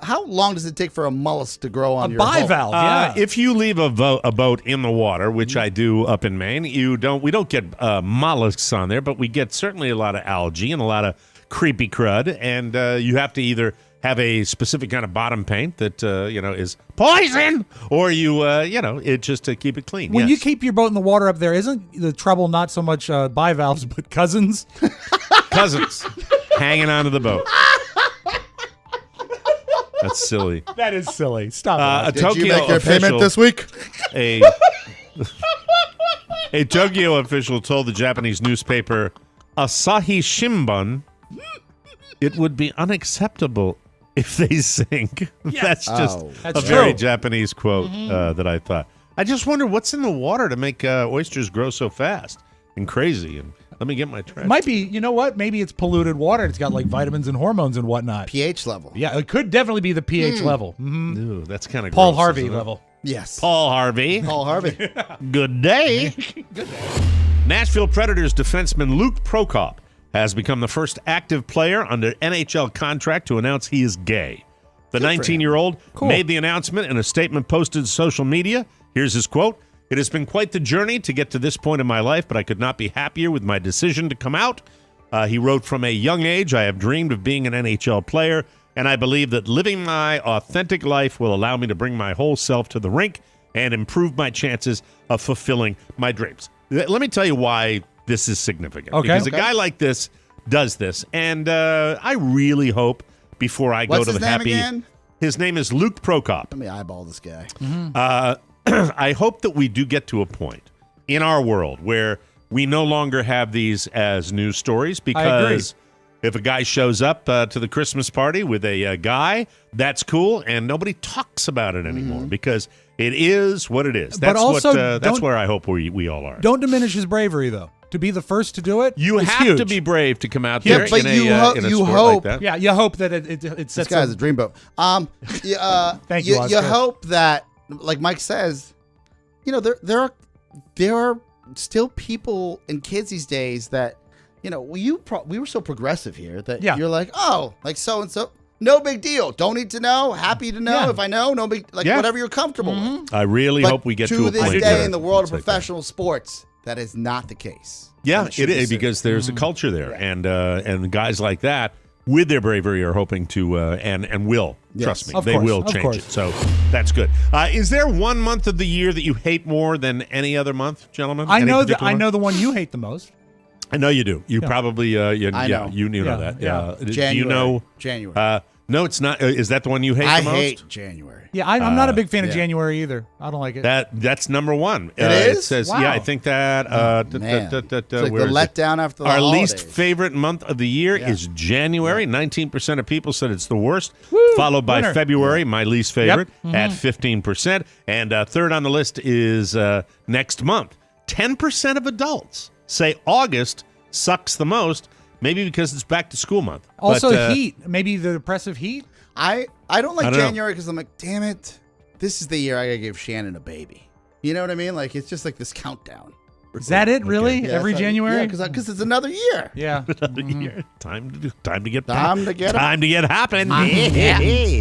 How long does it take for a mollusk to grow on your bivalve? Yeah. If you leave a boat in the water, which I do up in Maine, we don't get mollusks on there, but we get certainly a lot of algae and a lot of creepy crud, and you have to either have a specific kind of bottom paint that is poison, or it just to keep it clean. When you keep your boat in the water up there, isn't the trouble not so much bivalves but cousins? Cousins hanging onto the boat. That's silly. That is silly. Stop it. Did you make your payment this week? A Tokyo official told the Japanese newspaper Asahi Shimbun it would be unacceptable if they sink. Yes. That's a very Japanese quote that I thought. I just wonder what's in the water to make oysters grow so fast and crazy. And let me get my trash. Might be, you know what? Maybe it's polluted water. It's got like vitamins and hormones and whatnot. pH level. Yeah, it could definitely be the pH level. Mm-hmm. Ooh, that's kind of Paul gross, Harvey isn't it? level. Yes. Paul Harvey. Paul Harvey. Good day. Good day. Nashville Predators defenseman Luke Prokop has become the first active player under NHL contract to announce he is gay. The 19-year-old made the announcement in a statement posted to social media. Here's his quote. "It has been quite the journey to get to this point in my life, but I could not be happier with my decision to come out." He wrote, "From a young age, I have dreamed of being an NHL player, and I believe that living my authentic life will allow me to bring my whole self to the rink and improve my chances of fulfilling my dreams." Let me tell you why this is significant. Okay. Because a guy like this does this, and I really hope before I go to the happy. Again? His name is Luke Prokop. Let me eyeball this guy. I hope that we do get to a point in our world where we no longer have these as news stories, because if a guy shows up to the Christmas party with a guy, that's cool, and nobody talks about it anymore because it is what it is. That's But also, that's where I hope we all are. Don't diminish his bravery, though. To be the first to do it, You is have huge. to be brave to come out Yeah, there but in you a sport hope- like that. Yeah, you hope that it This sets guy's up. a dreamboat. Thank you, You Oscar. hope that, like Mike says, there are still people and kids these days that, we were so progressive here that you're like, oh, like so and so, no big deal. Don't need to know. Happy to know. Yeah. If I know, no big, whatever you're comfortable with. I really But hope we get to a this point day where in the world of it's like that. professional sports, that is not the case. Yeah, And it should is, be because there's a culture there, and guys like that with their bravery are hoping to and will trust me, Of they course, will of change course. it. So that's good. Is there one month of the year that you hate more than any other month, gentlemen? I Any know particular month? the one you hate the most. I know you do. You probably I yeah, know. you know Yeah, that. yeah. Do January. you know January. no, it's not. Is that the one you hate I the most? hate January. Yeah, I'm not a big fan of yeah. January either. I don't like it. That's number one. It is? It says, Wow. yeah, I think that. Man. It's like the where is it? letdown after the Our holidays. least favorite month of the year is January. 19% of people said it's the worst, Woo, followed by winner. February, my least favorite, at 15%. And third on the list is next month. 10% of adults say August sucks the most, maybe because it's back to school month. Also, But, heat. Maybe the oppressive heat. I don't like I don't know. January because I'm like, damn it, this is the year I gotta give Shannon a baby. You know what I mean? Like, it's just like this countdown. Is that it? Really? Yeah, Every it's like- January? Yeah, because it's another year. Yeah. Another year. Time to get Time to get happen.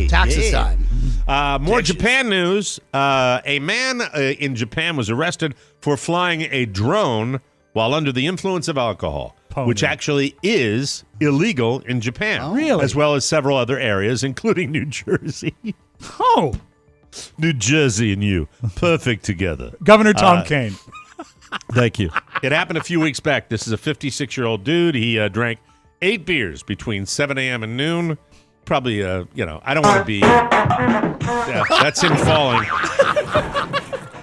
Taxes time. More Japan news. A man in Japan was arrested for flying a drone while under the influence of alcohol, which actually is illegal in Japan. Oh, really? As well as several other areas, including New Jersey. Oh, New Jersey and you. Perfect together. Governor Tom Kaine. Thank you. It happened a few weeks back. This is a 56-year-old dude. He drank 8 beers between 7 a.m. and noon. Probably, I don't want to be... Yeah, that's him falling.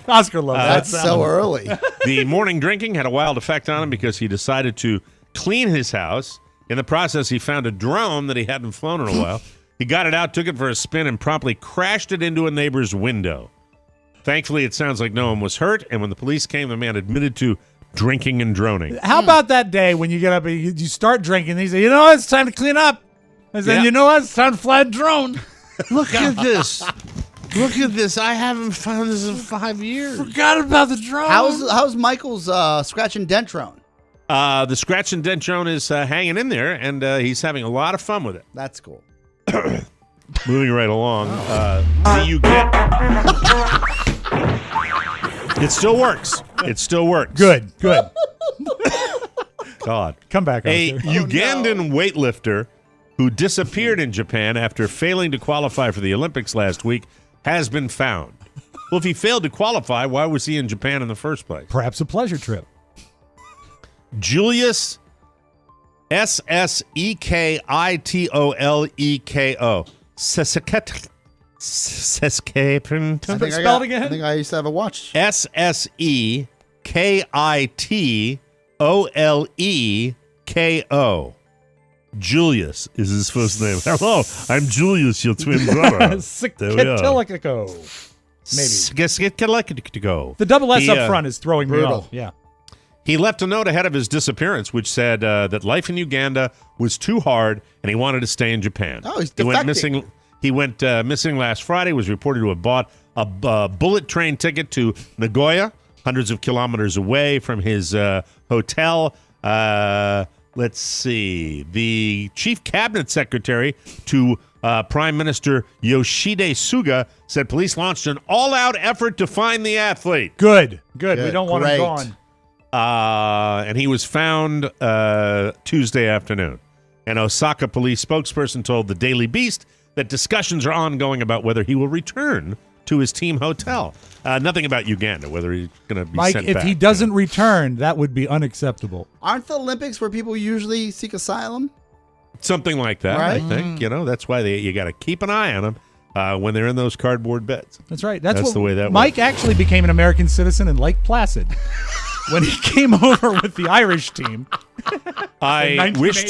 Oscar loves that. That's so early. The morning drinking had a wild effect on him because he decided to clean his house. In the process, he found a drone that he hadn't flown in a while. He got it out, took it for a spin, and promptly crashed it into a neighbor's window. Thankfully, it sounds like no one was hurt, and when the police came, the man admitted to drinking and droning. How about that day when you get up and you start drinking and you say, you know what, it's time to clean up. And then, you know what, it's time to fly a drone. Look at this. Look at this. I haven't found this in 5 years. Forgot about the drone. How's Michael's scratch and dent drone? The scratch and dent drone is hanging in there, and he's having a lot of fun with it. That's cool. Moving right along. Do you get... It still works. It still works. Good. God. Come back. A Ugandan weightlifter who disappeared in Japan after failing to qualify for the Olympics last week has been found. Well, if he failed to qualify, why was he in Japan in the first place? Perhaps a pleasure trip. Julius Ssekitoleko. Spell it again. I think I used to have a watch. Ssekitoleko. Julius is his first name. Hello, I'm Julius, your twin brother. Sekitoleko. Maybe. The double S up front is throwing me off. Yeah. He left a note ahead of his disappearance, which said that life in Uganda was too hard, and he wanted to stay in Japan. Oh, he's defecting. He went missing last Friday. Was reported to have bought a bullet train ticket to Nagoya, hundreds of kilometers away from his hotel. Let's see. The chief cabinet secretary to Prime Minister Yoshide Suga said police launched an all-out effort to find the athlete. Good. We don't want him gone. And he was found Tuesday afternoon. An Osaka police spokesperson told the Daily Beast that discussions are ongoing about whether he will return to his team hotel. Nothing about Uganda, whether he's going to be Mike, sent if back. he doesn't return, that would be unacceptable. Aren't the Olympics where people usually seek asylum? Something like that, right? I think. That's why you got to keep an eye on them when they're in those cardboard beds. That's right. That's the way that Mike works. actually became an American citizen in Lake Placid when he came over with the Irish team. I wish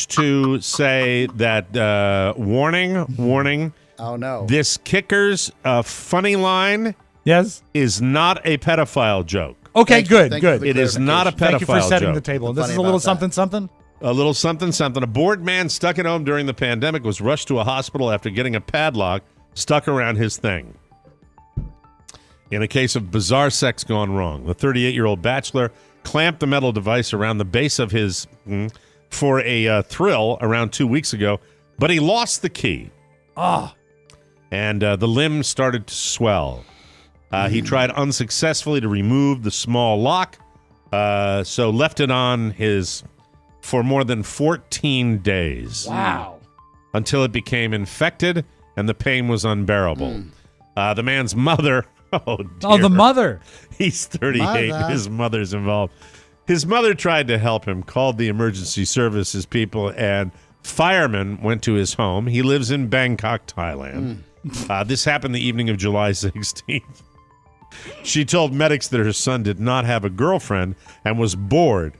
to say that warning. Oh no! This kicker's funny line, is not a pedophile joke. Okay, good. It is not a pedophile joke. Thank you for setting the table. This is a little something. A little something. A bored man stuck at home during the pandemic was rushed to a hospital after getting a padlock stuck around his thing. In a case of bizarre sex gone wrong, the 38-year-old bachelor clamped the metal device around the base of his for a thrill around 2 weeks ago, but he lost the key. And the limb started to swell. He tried unsuccessfully to remove the small lock, so left it on his for more than 14 days. Wow. Until it became infected and the pain was unbearable. The man's mother... Oh, dear. Oh, the mother. He's 38. His mother's involved. His mother tried to help him, called the emergency services people, and firemen went to his home. He lives in Bangkok, Thailand. This happened the evening of July 16th. She told medics that her son did not have a girlfriend and was bored.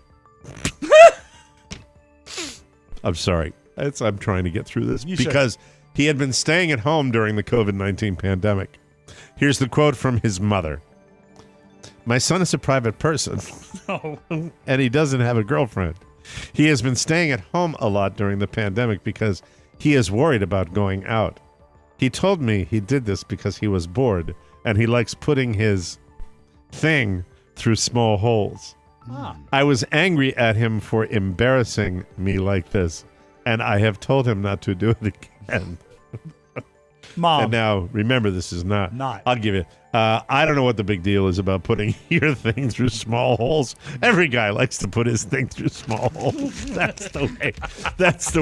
I'm sorry. I'm trying to get through this because he had been staying at home during the COVID-19 pandemic. Here's the quote from his mother. My son is a private person, and he doesn't have a girlfriend. He has been staying at home a lot during the pandemic because he is worried about going out. He told me he did this because he was bored, and he likes putting his thing through small holes. I was angry at him for embarrassing me like this, and I have told him not to do it again. Mom. And now, remember, this is not. I'll give you. I don't know what the big deal is about putting your thing through small holes. Every guy likes to put his thing through small holes. That's the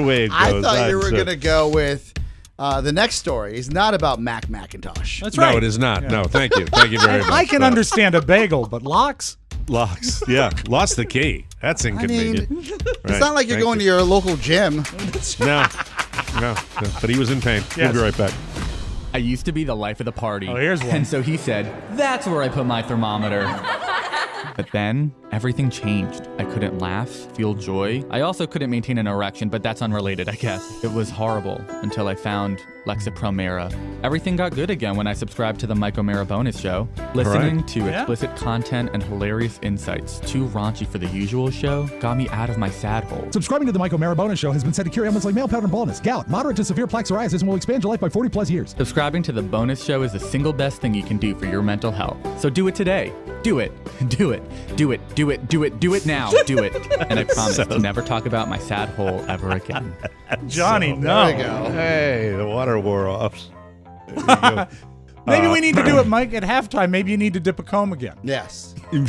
way it goes. I thought you were going to go with the next story. It's not about Mac Macintosh. That's right. No, it is not. Yeah. No, thank you. Thank you very much. I can understand a bagel, but locks? Locks, yeah. Lost the key. That's inconvenient. It's not like you're going to your local gym. No, but he was in pain. We'll be right back. I used to be the life of the party. Oh, here's one. And so he said, that's where I put my thermometer. But then, everything changed. I couldn't laugh, feel joy. I also couldn't maintain an erection, but that's unrelated, I guess. It was horrible until I found Lexapro Mera. Everything got good again when I subscribed to the Mike O'Mara bonus show. Listening to explicit content and hilarious insights, too raunchy for the usual show, got me out of my sad hole. Subscribing to the Mike O'Mara bonus show has been said to cure ailments like male pattern baldness, gout, moderate to severe plaque psoriasis, and will expand your life by 40 plus years. Subscribing to the bonus show is the single best thing you can do for your mental health. So do it today. Do it. Do it. Do it. Do it. Do it. Do it now. Do it. And I promise to never talk about my sad hole ever again. Johnny, no. There you go. Hey, the water wore off. Maybe we need to do it, Mike, at halftime. Maybe you need to dip a comb again. Yes. An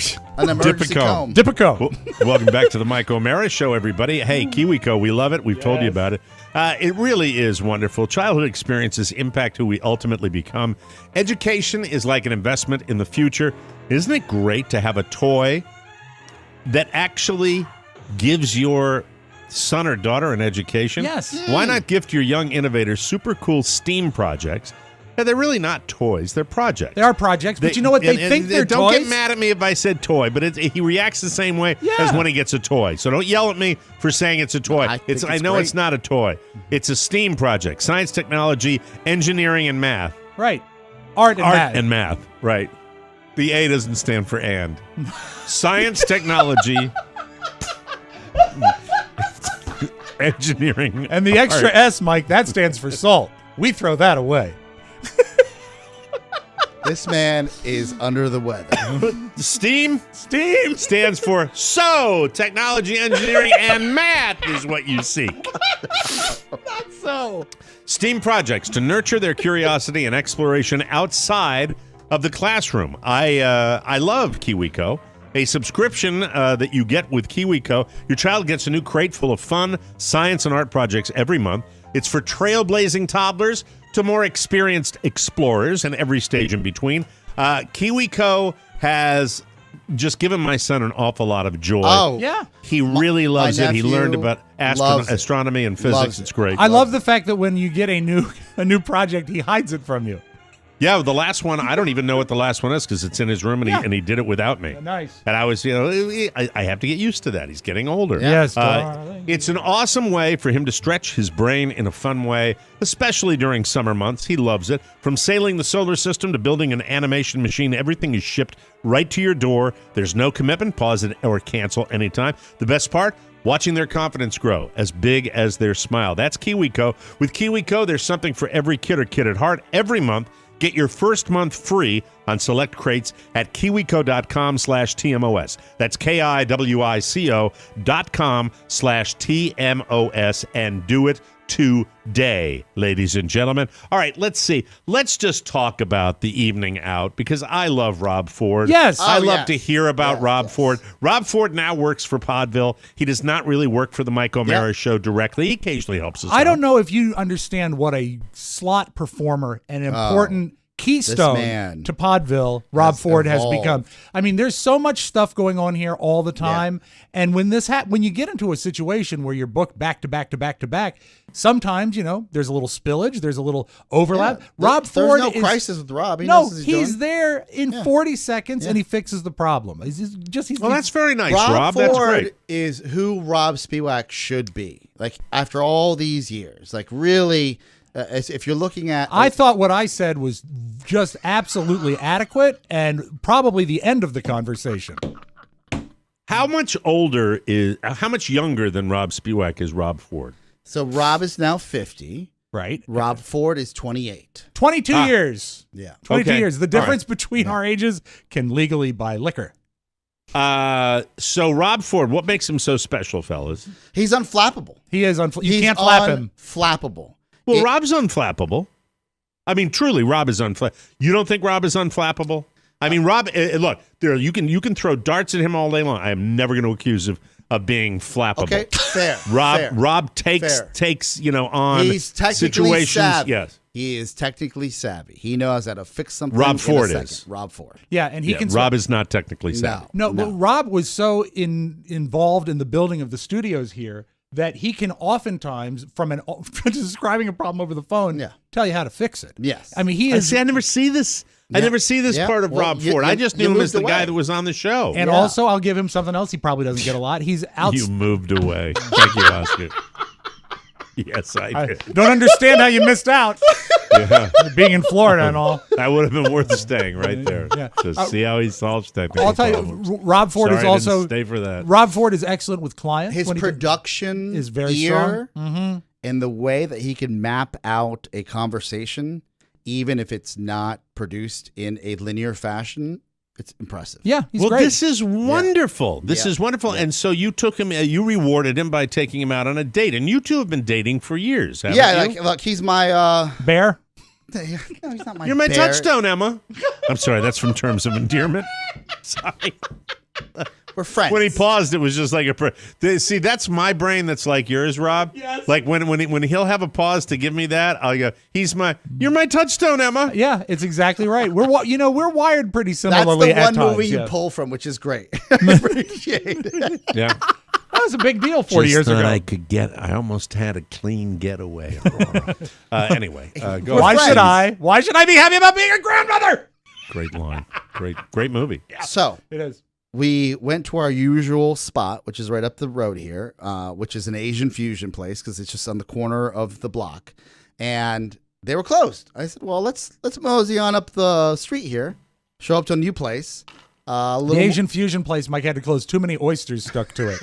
emergency comb. Dip a comb. Welcome back to the Mike O'Mara Show, everybody. Hey, KiwiCo, we love it. We've told you about it. It really is wonderful. Childhood experiences impact who we ultimately become. Education is like an investment in the future. Isn't it great to have a toy that actually gives your son or daughter an education? Yes. Why not gift your young innovators super cool STEAM projects? Yeah, they're really not toys. They're projects. They are projects, but you know what? They think they're don't toys. Don't get mad at me if I said toy, but he reacts the same way as when he gets a toy. So don't yell at me for saying it's a toy. I know it's not a toy. It's a STEAM project. Science, technology, engineering, and math. Right. Art and math. Right. The A doesn't stand for and. Science, technology, engineering. And the extra S, Mike, that stands for salt. We throw that away. This man is under the weather. STEAM stands for technology, engineering, and math is what you seek. Not so. STEAM projects to nurture their curiosity and exploration outside of the classroom. I love KiwiCo. A subscription that you get with KiwiCo. Your child gets a new crate full of fun science and art projects every month. It's for trailblazing toddlers to more experienced explorers and every stage in between. KiwiCo has just given my son an awful lot of joy. Oh, yeah. He really loves it. He learned about astronomy and physics. It's great. I love the fact that when you get a new project, he hides it from you. Yeah, the last one, I don't even know what the last one is because it's in his room and he did it without me. Nice. And I was, I have to get used to that. He's getting older. Yes, darling. It's an awesome way for him to stretch his brain in a fun way, especially during summer months. He loves it. From sailing the solar system to building an animation machine, everything is shipped right to your door. There's no commitment. Pause it or cancel anytime. The best part? Watching their confidence grow as big as their smile. That's KiwiCo. With KiwiCo, there's something for every kid or kid at heart. Every month, get your first month free on select crates at kiwico.com/TMOS. That's KIWICO.com/TMOS and do it today, ladies and gentlemen. All right, let's see. Let's just talk about the evening out because I love Rob Ford. Yes. I love to hear about Rob Ford. Rob Ford now works for Podville. He does not really work for the Mike O'Mara Show directly. He occasionally helps us out. I don't know if you understand what a slot performer, an important keystone to Podville, Rob Ford has become. I mean, there's so much stuff going on here all the time, and when when you get into a situation where you're booked back to back to back to back, sometimes there's a little spillage, there's a little overlap. Rob Ford, there's no crisis with Rob. He's there in 40 seconds and he fixes the problem. He's that's very nice, Rob. Ford that's great. Is who Rob Spiewak should be. Like after all these years, like really. If you're looking at... I thought what I said was just absolutely adequate and probably the end of the conversation. How much younger than Rob Spiewak is Rob Ford? So Rob is now 50. Right. Rob Ford is 28. 22 years. Yeah. 22 years. The difference between our ages can legally buy liquor. So Rob Ford, what makes him so special, fellas? He's unflappable. He is You can't flap him. Flappable. Well, Rob's unflappable. I mean, truly, Rob is unflappable. You don't think Rob is unflappable? I mean, Rob, look, you can throw darts at him all day long. I am never going to accuse of being flappable. Okay, fair. Rob takes on He's situations. Savvy. Yes. He is technically savvy. He knows how to fix something. Rob Ford is. Rob Ford. Yeah, and he can. Rob is not technically savvy. No. But Rob was so involved in the building of the studios here that he can oftentimes, from describing a problem over the phone, tell you how to fix it. Yes. I mean, he is. I never see this. I never see this part of Rob Ford. I just knew him as the guy that was on the show. And also, I'll give him something else he probably doesn't get a lot. He's out. You moved away. Thank you, Oscar. Yes, I did. Don't understand how you missed out. Yeah. Being in Florida and all. That would have been worth staying right there. Yeah. To see how he solves technical I'll tell you, problems. Rob Ford Sorry, is I didn't also stay for that. Rob Ford is excellent with clients. His production is very ear strong. and the way that he can map out a conversation, even if it's not produced in a linear fashion, it's impressive. Yeah, he's well, great. this is wonderful. This is wonderful. Yeah. And so you took him, you rewarded him by taking him out on a date. And you two have been dating for years, haven't you? Yeah, look, he's my bear. No, he's not my You're my bear. touchstone, Emma. I'm sorry, that's from Terms of Endearment. Sorry. We're friends. When he paused, it was just like see, that's my brain that's like yours, Rob. Yes. Like when he'll have a pause to give me that, I'll go, you're my touchstone, Emma. Yeah, it's exactly right. We're wired pretty That's similarly the at one times. movie you yeah. pull from, which is great. I appreciate it. Yeah. That was a big deal 40 years ago. I almost had a clean getaway, Aurora. Anyway, go Why ahead. should I? Why should I be happy about being a grandmother? Great line. Great movie. Yeah, So it is. we went to our usual spot, which is right up the road here, which is an Asian fusion place because it's just on the corner of the block, and they were closed. I said, "Well, let's mosey on up the street here, show up to a new place." The Asian fusion place, Mike had to close. Too many oysters stuck to it.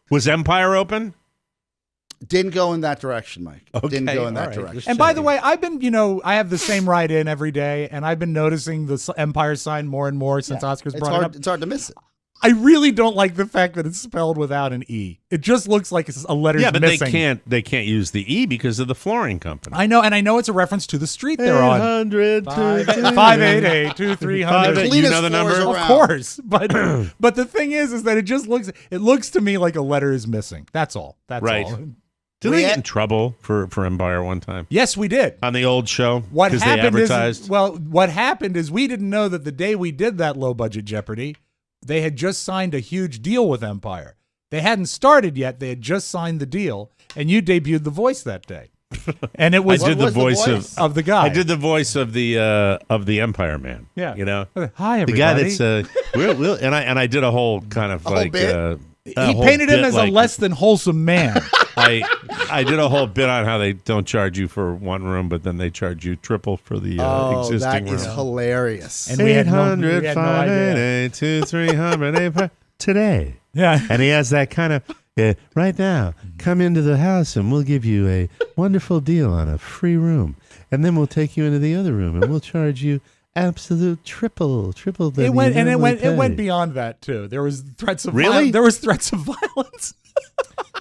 Was Empire open? Didn't go in that direction, Mike. Okay, Didn't go in all that right. direction. And by the way, I've been, I have the same ride in every day, and I've been noticing the Empire sign more and more since Oscar's it's brought hard. it up. It's hard to miss it. I really don't like the fact that it's spelled without an E. It just looks like it's a letter's Yeah, but missing. they can't use the E because of the flooring company. I know, and I know it's a reference to the street they're on. 800 588-2300. You know the number? Of course, but the thing is that it looks to me like a letter is missing. That's all. That's Right. all. Did they get in trouble for Empire one time? Yes, we did. On the old show? What Because they happened advertised? what happened is we didn't know that the day we did that low budget Jeopardy, they had just signed a huge deal with Empire. They hadn't started yet. They had just signed the deal, and you debuted the voice that day. And it was I did the voice of the guy. I did the voice of the Empire Man. Yeah. You know? Hi, The everybody. guy that's and I did a whole kind of like bit? He painted him as a less than wholesome man. I did a whole bit on how they don't charge you for one room, but then they charge you triple for the existing that room. is hilarious. And we had no 800 idea. 588 today. Yeah. And he has that kind of, right now, come into the house and we'll give you a wonderful deal on a free room. And then we'll take you into the other room and we'll charge you absolute triple than It went you and it normally went pay. beyond that too. There was threats of Really? there was threats of violence.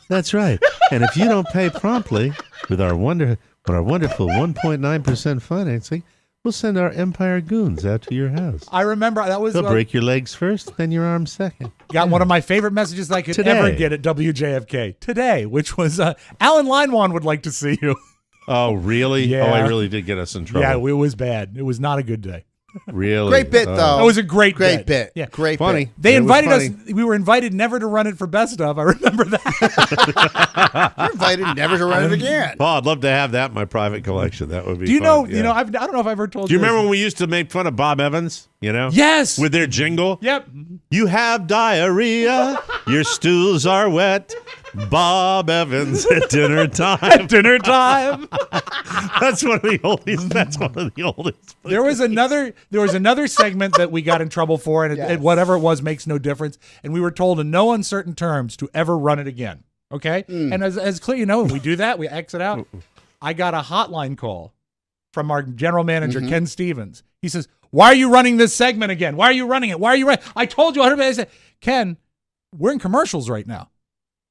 That's right. And if you don't pay promptly with our wonderful 1.9% financing, we'll send our Empire goons out to your house. I remember that was They'll break your legs first, then your arms second. got one of my favorite messages I could Today. ever get at WJFK today, which was Alan Linewan would like to see you. Oh, really? Yeah. Oh, I really did get us in trouble. Yeah, it was bad. It was not a good day. Really? Great bit, though. That was a great bit. Yeah. Great Funny. bit. They It was invited us. funny. We were invited never to run it for best of. I remember that. You're invited never to run it again. Oh, I'd love to have that in my private collection. That would be Do you fun. know? Yeah. You know, I don't know if I've ever told Do you this. remember when we used to make fun of Bob Evans? You know? Yes. With their jingle? Yep. You have diarrhea. Your stools are wet. Bob Evans at dinner time. At dinner time. That's one of the oldest. That's one of the oldest. There was another segment that we got in trouble for, and Yes. whatever it was makes no difference. And we were told in no uncertain terms to ever run it again. Okay, and as clear, when we do that, we exit out. I got a hotline call from our general manager Ken Stevens. He says, "Why are you running this segment again? Why are you running it? Why are you running?" I told you 100%. I said, "Ken, we're in commercials right now."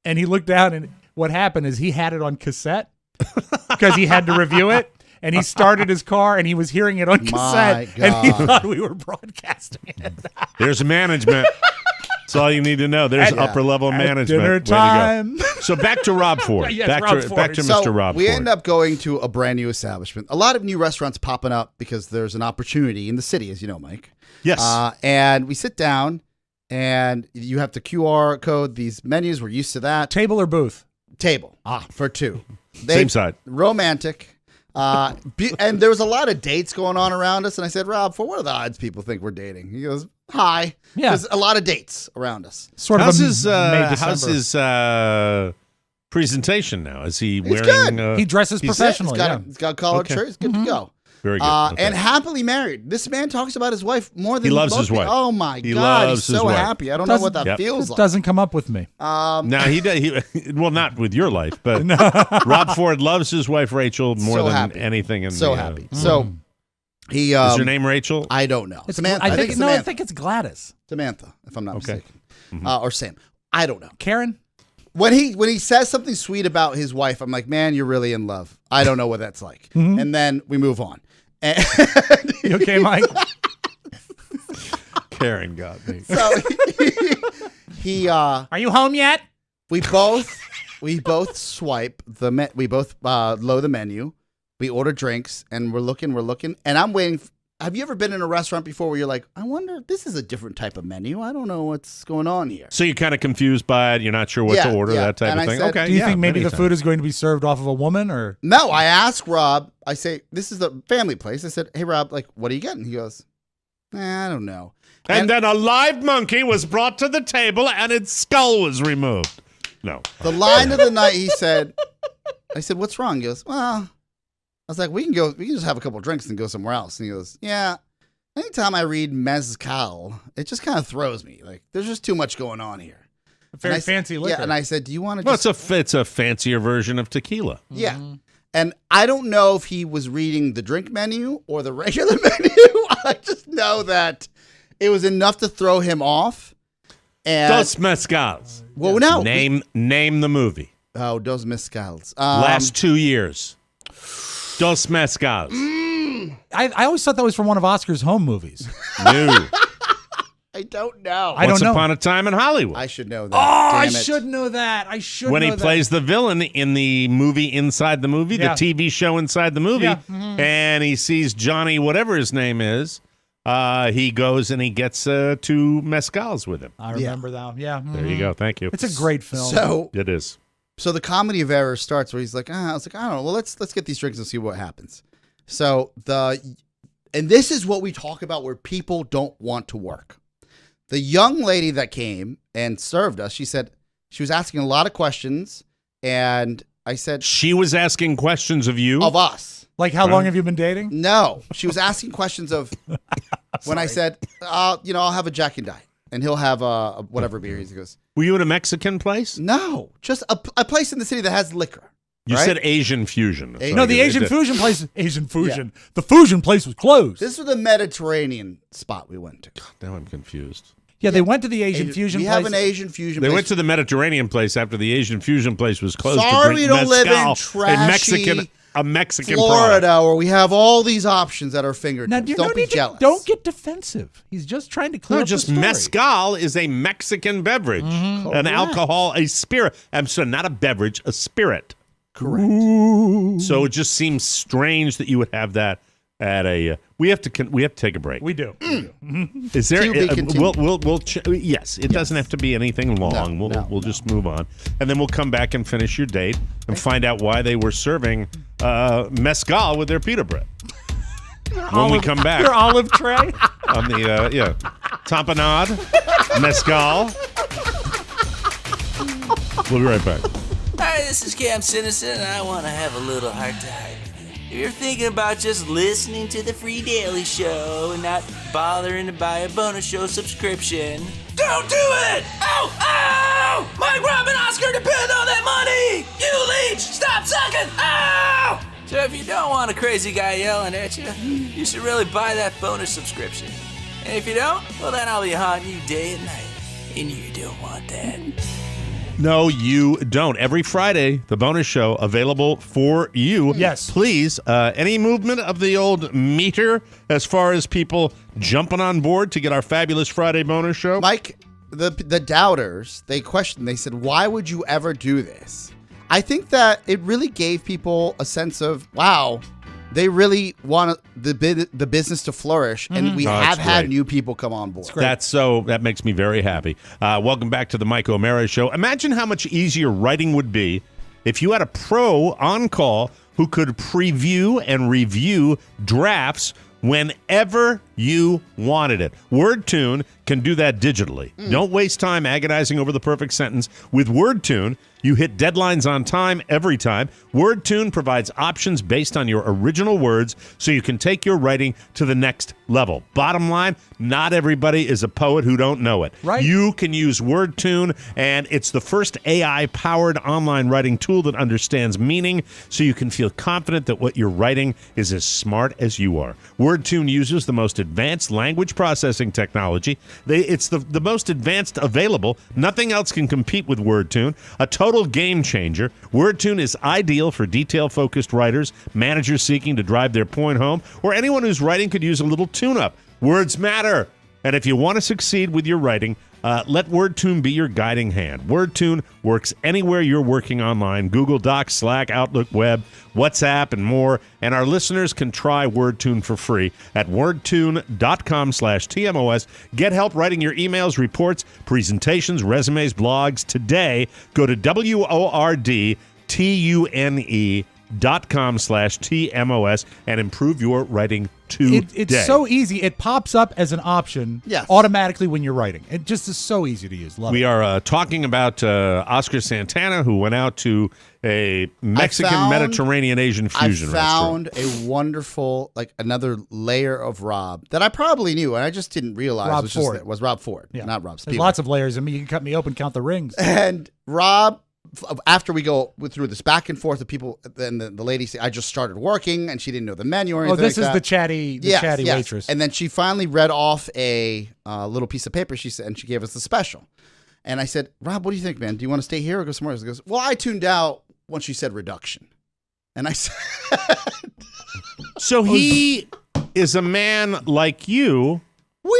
And he looked down, and what happened is he had it on cassette because he had to review it. And he started his car, and he was hearing it on cassette, and he thought we were broadcasting it. There's management. That's all you need to know. There's upper level management. Dinner Way to time. go. So back to Rob Ford. Yes, back Rob to Ford. Mr. Rob we Ford. end up going to a brand new establishment. A lot of new restaurants popping up because there's an opportunity in the city, as you know, Mike. Yes. And we sit down, and you have to QR code these menus. We're used to that. Table or booth? Table. For two. Same side. Romantic. And there was a lot of dates going on around us. And I said, Rob, for what are the odds people think we're dating? He goes, hi. Yeah. There's a lot of dates around us. Sort of how's May, his presentation now? Is he He's wearing? good. he dresses professionally. He's got a collared shirt. He's good to go. Very good. Okay. And happily married. This man talks about his wife more than He loves most his wife. people. Oh my He God, loves he's his so wife. happy. I don't know what that feels It like. doesn't come up with me. Now he well, not with your life, but Rob Ford loves his wife Rachel more than happy. anything. In So the, happy. So he is your name Rachel? I don't know. Samantha. I think it's no, Samantha. I think it's Gladys. Samantha, if I'm not Okay. mistaken, or Sam. I don't know. Karen. When he says something sweet about his wife, I'm like, man, you're really in love. I don't know what that's like. And then we move on. And You okay, Mike? Karen got me. so he Are you home yet? we both swipe we both load the menu. We order drinks and we're looking, and I'm waiting. Have you ever been in a restaurant before where you're like, I wonder, this is a different type of menu. I don't know what's going on here. So you're kind of confused by it. You're not sure what to order, that type And of I thing. said, Okay. Do you think maybe many the times. food is going to be served off of a woman or? No, I asked Rob. I say, this is the family place. I said, hey, Rob, like, what are you getting? He goes, I don't know. And then a live monkey was brought to the table and its skull was removed. No. The line of the night, he said, I said, what's wrong? He goes, well, I was like, we can just have a couple of drinks and go somewhere else. And he goes, yeah. Anytime I read mezcal, it just kind of throws me. Like, there's just too much going on here. Very fancy liquor. Yeah, and I said, do you want to Well, just... it's a fancier version of tequila. Yeah. And I don't know if he was reading the drink menu or the regular menu. I just know that it was enough to throw him off. And Dos Mezcals. well, no. Name the movie. Oh, Dos Mezcals. Last 2 years. Dos Mezcals. I always thought that was from one of Oscar's home movies. No. I don't know. I don't Once know. Upon a Time in Hollywood. I should know that. Oh, I Damn it. should know that. I should When know he that. plays the villain in the movie inside the movie, Yeah. the TV show inside the movie, Yeah. and he sees Johnny, whatever his name is, he goes and he gets 2 mezcals with him. I remember that. Yeah. There you go. Thank you. It's a great film. So, It is. so the comedy of error starts where he's like, I was like, I don't know. Well, let's get these drinks and see what happens. So and this is what we talk about where people don't want to work. The young lady that came and served us, she said she was asking a lot of questions, and I said, She was asking questions of you. of us. Like, how long have you been dating? No, she was asking questions of when I said, I'll have a Jack and Diet, and he'll have a whatever beer. He goes, Were you in a Mexican place? no, just a place in the city that has liquor. You right? said Asian fusion. Asian- No, the Asian fusion place. Asian fusion. The fusion place was closed. This was the Mediterranean spot we went to. Now I'm confused. Yeah, they went to the Asian fusion We place. have an Asian fusion They place. went to the Mediterranean place after the Asian fusion place was closed. to Sorry drink we don't live in mezcal, trashy a Mexican Florida, product. where we have all these options at our fingertips. Now, you don't be jealous. Don't get defensive. He's just trying to clear No, up just the story. mezcal is a Mexican beverage, an Correct. alcohol, a spirit. I'm sorry, not a beverage, a spirit. Correct. So it just seems strange that you would have that at a. We have to take a break. We do. Is there? To be continued. We'll yes. It doesn't have to be anything long. We'll just move on, and then we'll come back and finish your date and find out why they were serving mezcal with their pita bread. When we come back, Your olive tray. on the tamponade, mezcal. We'll be right back. Hi, this is Cam Sinison, and I want to have a little heart-to-heart. If you're thinking about just listening to the free daily show and not bothering to buy a bonus show subscription, don't do it! Ow! Ow! Mike, Rob, and Oscar depend on that money! You leech! Stop sucking! Ow! So if you don't want a crazy guy yelling at you, you should really buy that bonus subscription. And if you don't, well then I'll be haunting you day and night. And you don't want that. No, you don't. Every Friday, the bonus show available for you. Yes. Please, any movement of the old meter as far as people jumping on board to get our fabulous Friday bonus show? Mike, the doubters, they questioned, they said, why would you ever do this? I think that it really gave people a sense of, wow, they really want the business to flourish, and we have had great. new people come on board. That makes me very happy. Welcome back to the Mike O'Mara Show. Imagine how much easier writing would be if you had a pro on call who could preview and review drafts whenever you wanted it. WordTune can do that digitally. Don't waste time agonizing over the perfect sentence. With WordTune, you hit deadlines on time every time. WordTune provides options based on your original words so you can take your writing to the next level. Bottom line, not everybody is a poet who don't know it. Right. You can use WordTune, and it's the first AI-powered online writing tool that understands meaning so you can feel confident that what you're writing is as smart as you are. WordTune uses the most advanced language processing technology. It's the most advanced available. Nothing else can compete with WordTune. A total game changer. WordTune is ideal for detail-focused writers, managers seeking to drive their point home, or anyone whose writing could use a little tune-up. Words matter. And if you want to succeed with your writing, let WordTune be your guiding hand. WordTune works anywhere you're working online: Google Docs, Slack, Outlook Web, WhatsApp, and more. And our listeners can try WordTune for free at wordtune.com/TMOS. Get help writing your emails, reports, presentations, resumes, blogs today. Go to WORDTUNE.com/TMOS and improve your writing today. It's so easy. It pops up as an option automatically when you're writing. It just is so easy to use. Love we it. are talking about Oscar Santana, who went out to a Mexican Mediterranean Asian fusion restaurant. I restaurant. found a wonderful, another layer of Rob that I probably knew, and I just didn't realize Rob was Ford. was Rob Ford, not Rob There's Spivak. lots of layers. I mean, you can cut me open, count the rings. And Rob, after we go through this back and forth of people, then the lady said, I just started working, and she didn't know the menu or anything this like is that. the chatty waitress. And then she finally read off a little piece of paper, she said, and she gave us the special. And I said, Rob, what do you think, man? Do you want to stay here or go somewhere else? He goes, well, I tuned out when she said reduction. And I said... So he is a man like you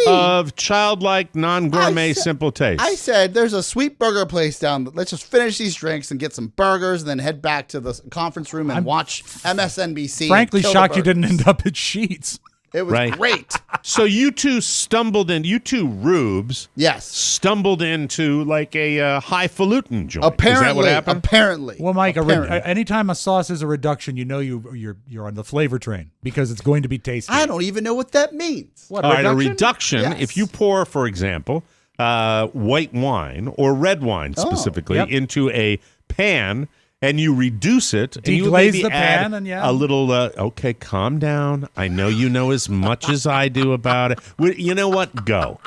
of childlike, non-gourmet, simple taste. I said, there's a sweet burger place down. Let's just finish these drinks and get some burgers and then head back to the conference room and watch MSNBC. Frankly, shocked you didn't end up at Sheets. It was great. So you two rubes, stumbled into like a highfalutin joint. Apparently, is that what happened? Apparently. Well, Mike, anytime a sauce is a reduction, you know you're on the flavor train because it's going to be tasty. I don't even know what that means. All right, a reduction. Yes. If you pour, for example, white wine or red wine specifically into a pan, and you reduce it, and you Deglaze maybe the add pan, and a little. Okay, calm down. I know you know as much as I do about it. You know what? Go,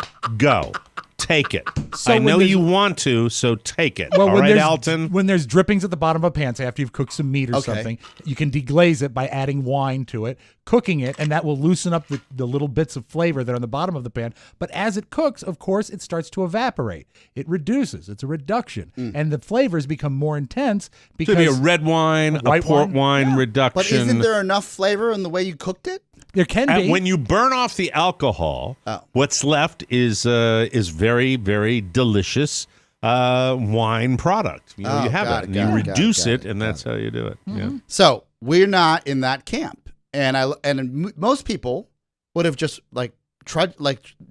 take it. So I know you want to, so take it. Well, all right, Alton. When there's drippings at the bottom of a pan, say after you've cooked some meat or something, you can deglaze it by adding wine to it, cooking it, and that will loosen up the little bits of flavor that are on the bottom of the pan. But as it cooks, of course, it starts to evaporate. It reduces. It's a reduction. And the flavors become more intense because... Could be a red wine, a port wine reduction. But isn't there enough flavor in the way you cooked it? There can be. When you burn off the alcohol, what's left is very, very delicious wine product. You know, you have it, and you reduce it, and that's how you do it. Yeah. So we're not in that camp, and most people would have just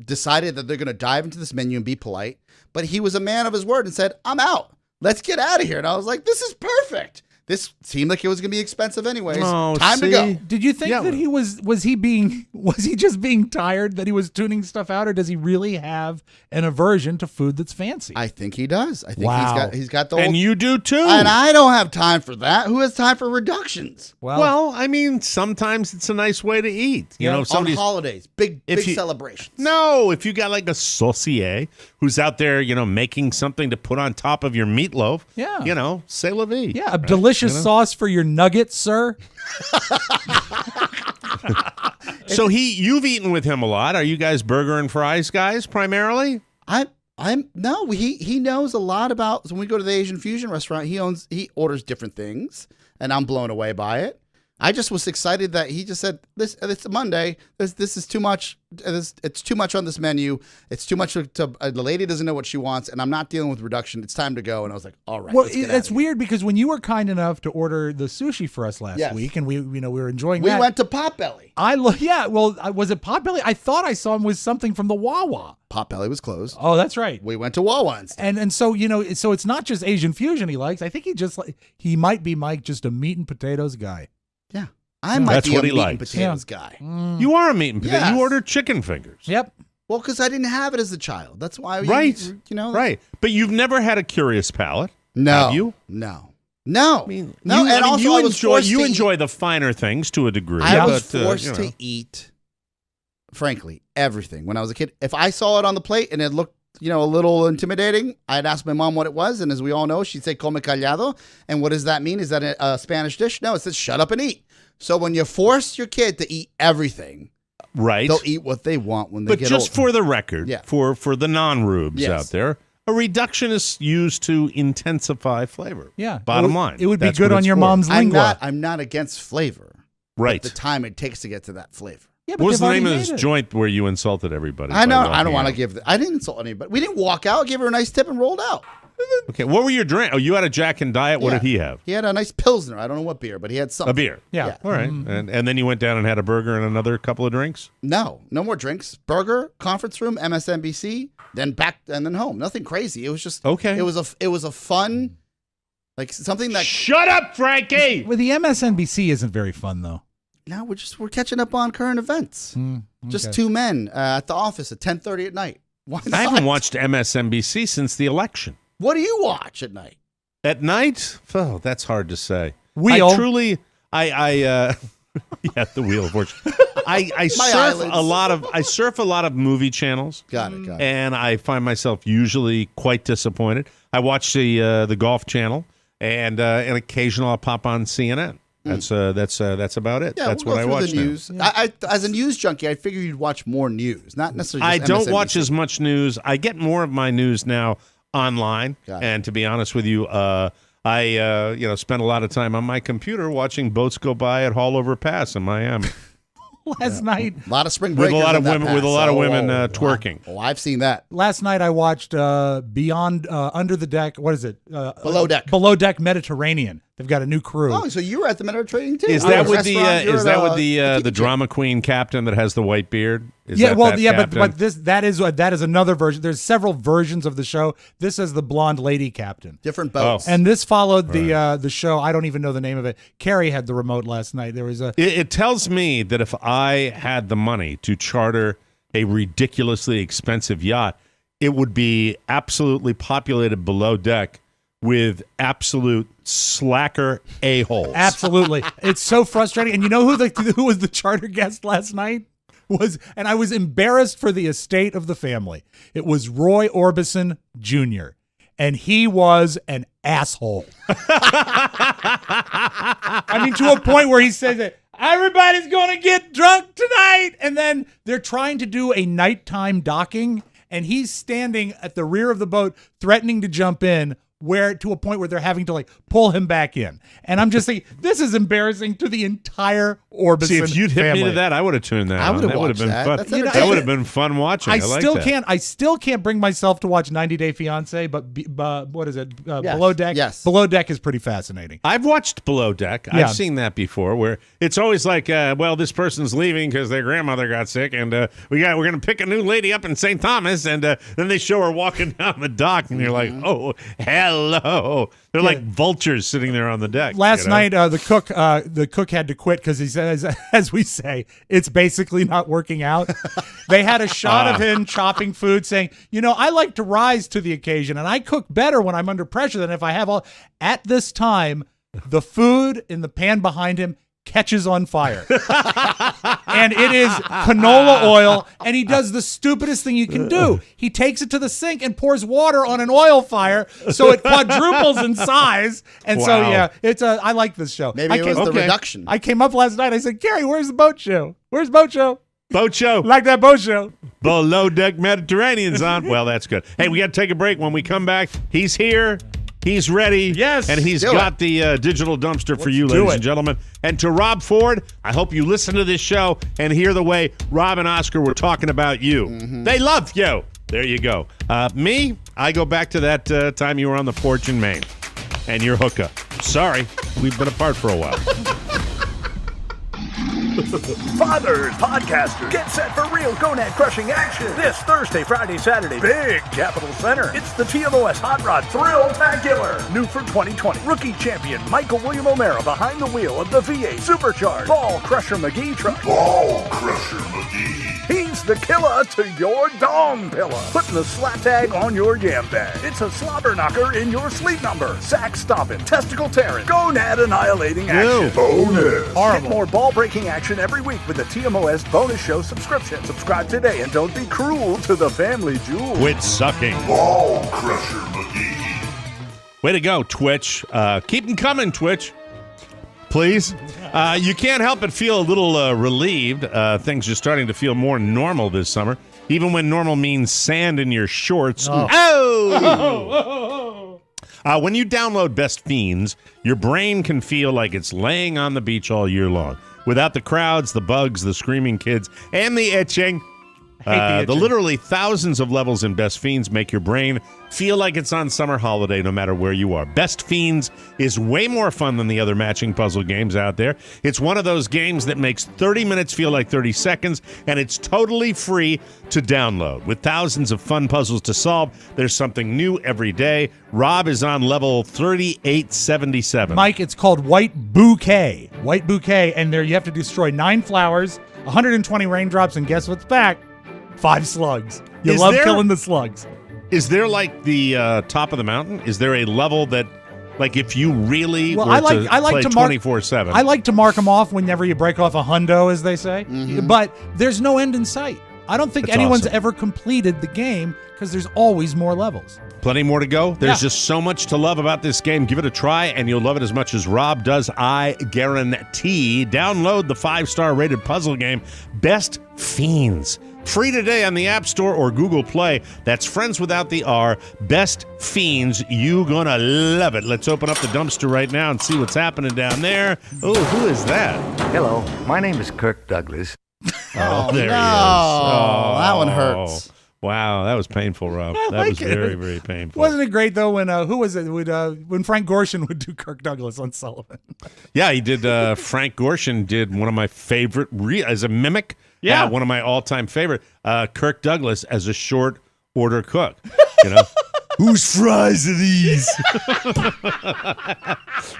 decided that they're going to dive into this menu and be polite. But he was a man of his word and said, "I'm out. Let's get out of here." And I was like, "This is perfect." This seemed like it was going to be expensive anyways. Time to go. Did you think that he was he just being tired that he was tuning stuff out, or does he really have an aversion to food that's fancy? I think he does. I think he's got the and you do too. And I don't have time for that. Who has time for reductions? Well, I mean, sometimes it's a nice way to eat. You know, on holidays, big celebrations. No, if you got like a saucier who's out there, you know, making something to put on top of your meatloaf. Yeah. You know, c'est la vie. Yeah, a delicious sauce for your nuggets, sir. So you've eaten with him a lot. Are you guys burger and fries guys primarily? He knows a lot about. So when we go to the Asian fusion restaurant, he orders different things, and I'm blown away by it. I just was excited that he just said, it's Monday. This is too much. It's too much on this menu. It's too much the lady doesn't know what she wants, and I'm not dealing with reduction. It's time to go. And I was like, all right. Well, it's weird because when you were kind enough to order the sushi for us last week, and we were enjoying that. We went to Potbelly. Was it Potbelly? I thought I saw him with something from the Wawa. Potbelly was closed. Oh, that's right. We went to Wawa instead. And so, so it's not just Asian fusion he likes. I think he might be Mike, just a meat and potatoes guy. Yeah. I might That's be what a he meat and likes. potatoes guy. You are a meat and potato. Yes. You order chicken fingers. Yep. Well, because I didn't have it as a child. That's why. Right. You know. Right. But you've never had a curious palate. No. Have you? No. You enjoy the finer things to a degree. I was but, forced to eat, frankly, everything when I was a kid. If I saw it on the plate and it looked, a little intimidating, I'd ask my mom what it was, and as we all know, she'd say "come callado." And what does that mean? Is that a Spanish dish? No, it says "shut up and eat." So when you force your kid to eat everything, right, they'll eat what they want when they but get just older. for the record, for the non-rubes out there, a reduction is used to intensify flavor. Yeah. Bottom line. It would be That's good what on it's your for. mom's lingua. I'm not against flavor. Right. But the time it takes to get to that flavor. Yeah, but What was they've the name of already this made it. joint where you insulted everybody? I know. by I don't want to walking give. I didn't insult anybody. We didn't walk out. Give her a nice tip and rolled out. out? Okay. What were your drink? Oh, you had a Jack and Diet. What Yeah. did he have? He had a nice Pilsner. I don't know what beer, but he had something. A beer. Yeah. All right. And then you went down and had a burger and another couple of drinks? No more drinks. Burger, conference room, MSNBC, then back and then home. Nothing crazy. It was just okay. It was a fun, like something that. Shut up, Frankie. Well, the MSNBC isn't very fun though. Now we're catching up on current events. Just two men at the office at 10:30 at night. Why not? I haven't watched MSNBC since the election. What do you watch at night? At night? Oh, that's hard to say. Wheel. I truly, yeah, the Wheel of Fortune. I surf a lot of movie channels. Got it. And I find myself usually quite disappointed. I watch the Golf Channel, and occasionally I'll pop on CNN. That's about it. Yeah, That's we'll what I go through watch the now. news. I as a news junkie, I figured you'd watch more news, not necessarily. I Just don't MSNBC. watch as much news. I get more of my news now online. Got it. And to be honest with you, I spend a lot of time on my computer watching boats go by at Haulover Pass in Miami. Last night, A lot of spring With a breakers lot on of that women- pass. with a lot of women, wow. twerking. Oh, I've seen that. last night I watched Beyond Under the Deck. What is it? Below Deck. Below Deck Mediterranean. They've got a new crew. Oh, so you were at the Mediterranean too? Is Oh, that the with the restaurant, you're at, the drama queen captain that has the white beard? Is yeah, that well, that yeah, captain? but that is another version. There's several versions of the show. This is the blonde lady captain. different boats. And this followed the show. I don't even know the name of it. Carrie had the remote last night. There was a. It tells me that if I had the money to charter a ridiculously expensive yacht, it would be absolutely populated below deck with absolute slacker a-holes. Absolutely. It's so frustrating. And you know who was the charter guest last night? And I was embarrassed for the estate of the family. It was Roy Orbison Jr. And he was an asshole. I mean, to a point where he says that everybody's going to get drunk tonight. And then they're trying to do a nighttime docking. And he's standing at the rear of the boat threatening to jump in, where to a point where they're having to pull him back in. And I'm just thinking, this is embarrassing to the entire Orbison See, if you'd hit family. me to that, I would have tuned that I on. would have That would have watched been that. fun. That's That entertaining. would have been fun watching. I like that. I still can't bring myself to watch 90 Day Fiance, but what is it? Yes. Below Deck. Yes. Below Deck is pretty fascinating. I've watched Below Deck. Yeah. I've seen that before, where it's always like, well, this person's leaving because their grandmother got sick, and we're going to pick a new lady up in St. Thomas, and then they show her walking down the dock, and you're like, oh, hello. They're like vultures sitting there on the deck. Last night, the cook had to quit because he says, as we say, it's basically not working out. They had a shot of him chopping food, saying, I like to rise to the occasion, and I cook better when I'm under pressure than if I have all. At this time, the food in the pan behind him catches on fire. And it is canola oil, and he does the stupidest thing you can do. He takes it to the sink and pours water on an oil fire so it quadruples in size. And so, Wow. yeah, I like this show. Maybe it was the reduction. I came up last night. I said, Carrie, where's the boat show? Where's boat show? Boat show. Like that boat show. Below Deck Mediterranean's on. Well, that's good. Hey, we got to take a break. When we come back, he's here. He's ready. Yes. And he's got the digital dumpster for you, do ladies it. and gentlemen. And to Rob Ford, I hope you listen to this show and hear the way Rob and Oscar were talking about you. They love you. There you go. Me, I go back to that time you were on the porch in Maine and your hookup. Sorry, we've been apart for a while. Fathers, podcasters, get set for real gonad-crushing action this Thursday, Friday, Saturday. Big Capital Center. It's the TMOS Hot Rod Thrill-tacular. New for 2020. Rookie champion Michael William O'Mara behind the wheel of the V8 Supercharged Ball Crusher McGee truck. Ball Crusher McGee. He's the killer to your dong pillow. Putting the slap tag on your yam bag. It's a slobber knocker in your sleep number. Sack stomping, testicle tearing, gonad annihilating action. Bonus. Get more ball breaking action every week with the TMOS bonus show subscription. Subscribe today and don't be cruel to the family jewel. Quit sucking. Ball Crusher McGee. Way to go, Twitch. Keep them coming, Twitch. Please. You can't help but feel a little relieved. Things are starting to feel more normal this summer, even when normal means sand in your shorts. When you download Best Fiends, your brain can feel like it's laying on the beach all year long. Without the crowds, the bugs, the screaming kids, and the itching. The literally thousands of levels in Best Fiends make your brain feel like it's on summer holiday no matter where you are. Best Fiends is way more fun than the other matching puzzle games out there. It's one of those games that makes 30 minutes feel like 30 seconds, and it's totally free to download. With thousands of fun puzzles to solve, there's something new every day. Rob is on level 3877. Mike, it's called White Bouquet. White Bouquet, and there you have to destroy 9 flowers, 120 raindrops, and guess what's back? 5 slugs. You love killing the slugs. Is there like the top of the mountain? Is there a level that, like, if you really were I to like play to 24/7? I like to mark them off whenever you break off a hundo, as they say. Mm-hmm. But there's no end in sight. I don't think That's anyone's awesome. ever completed the game because there's always more levels. Plenty more to go. There's just so much to love about this game. Give it a try, and you'll love it as much as Rob does, I guarantee. Download the 5-star rated puzzle game, Best Fiends. Free today on the App Store or Google Play. That's friends without the R. Best Fiends. You gonna love it. Let's open up the dumpster right now and see what's happening down there. Oh, who is that? Hello, my name is Kirk Douglas. Oh, there he is. Oh, that one hurts. Wow, that was painful, Rob. That was very, very painful. Wasn't it great though when who was it? When Frank Gorshin would do Kirk Douglas on Sullivan? Yeah, he did. Frank Gorshin did one of my favorite as a mimic. Yeah, one of my all-time favorite. Kirk Douglas as a short order cook. You know, whose fries are these?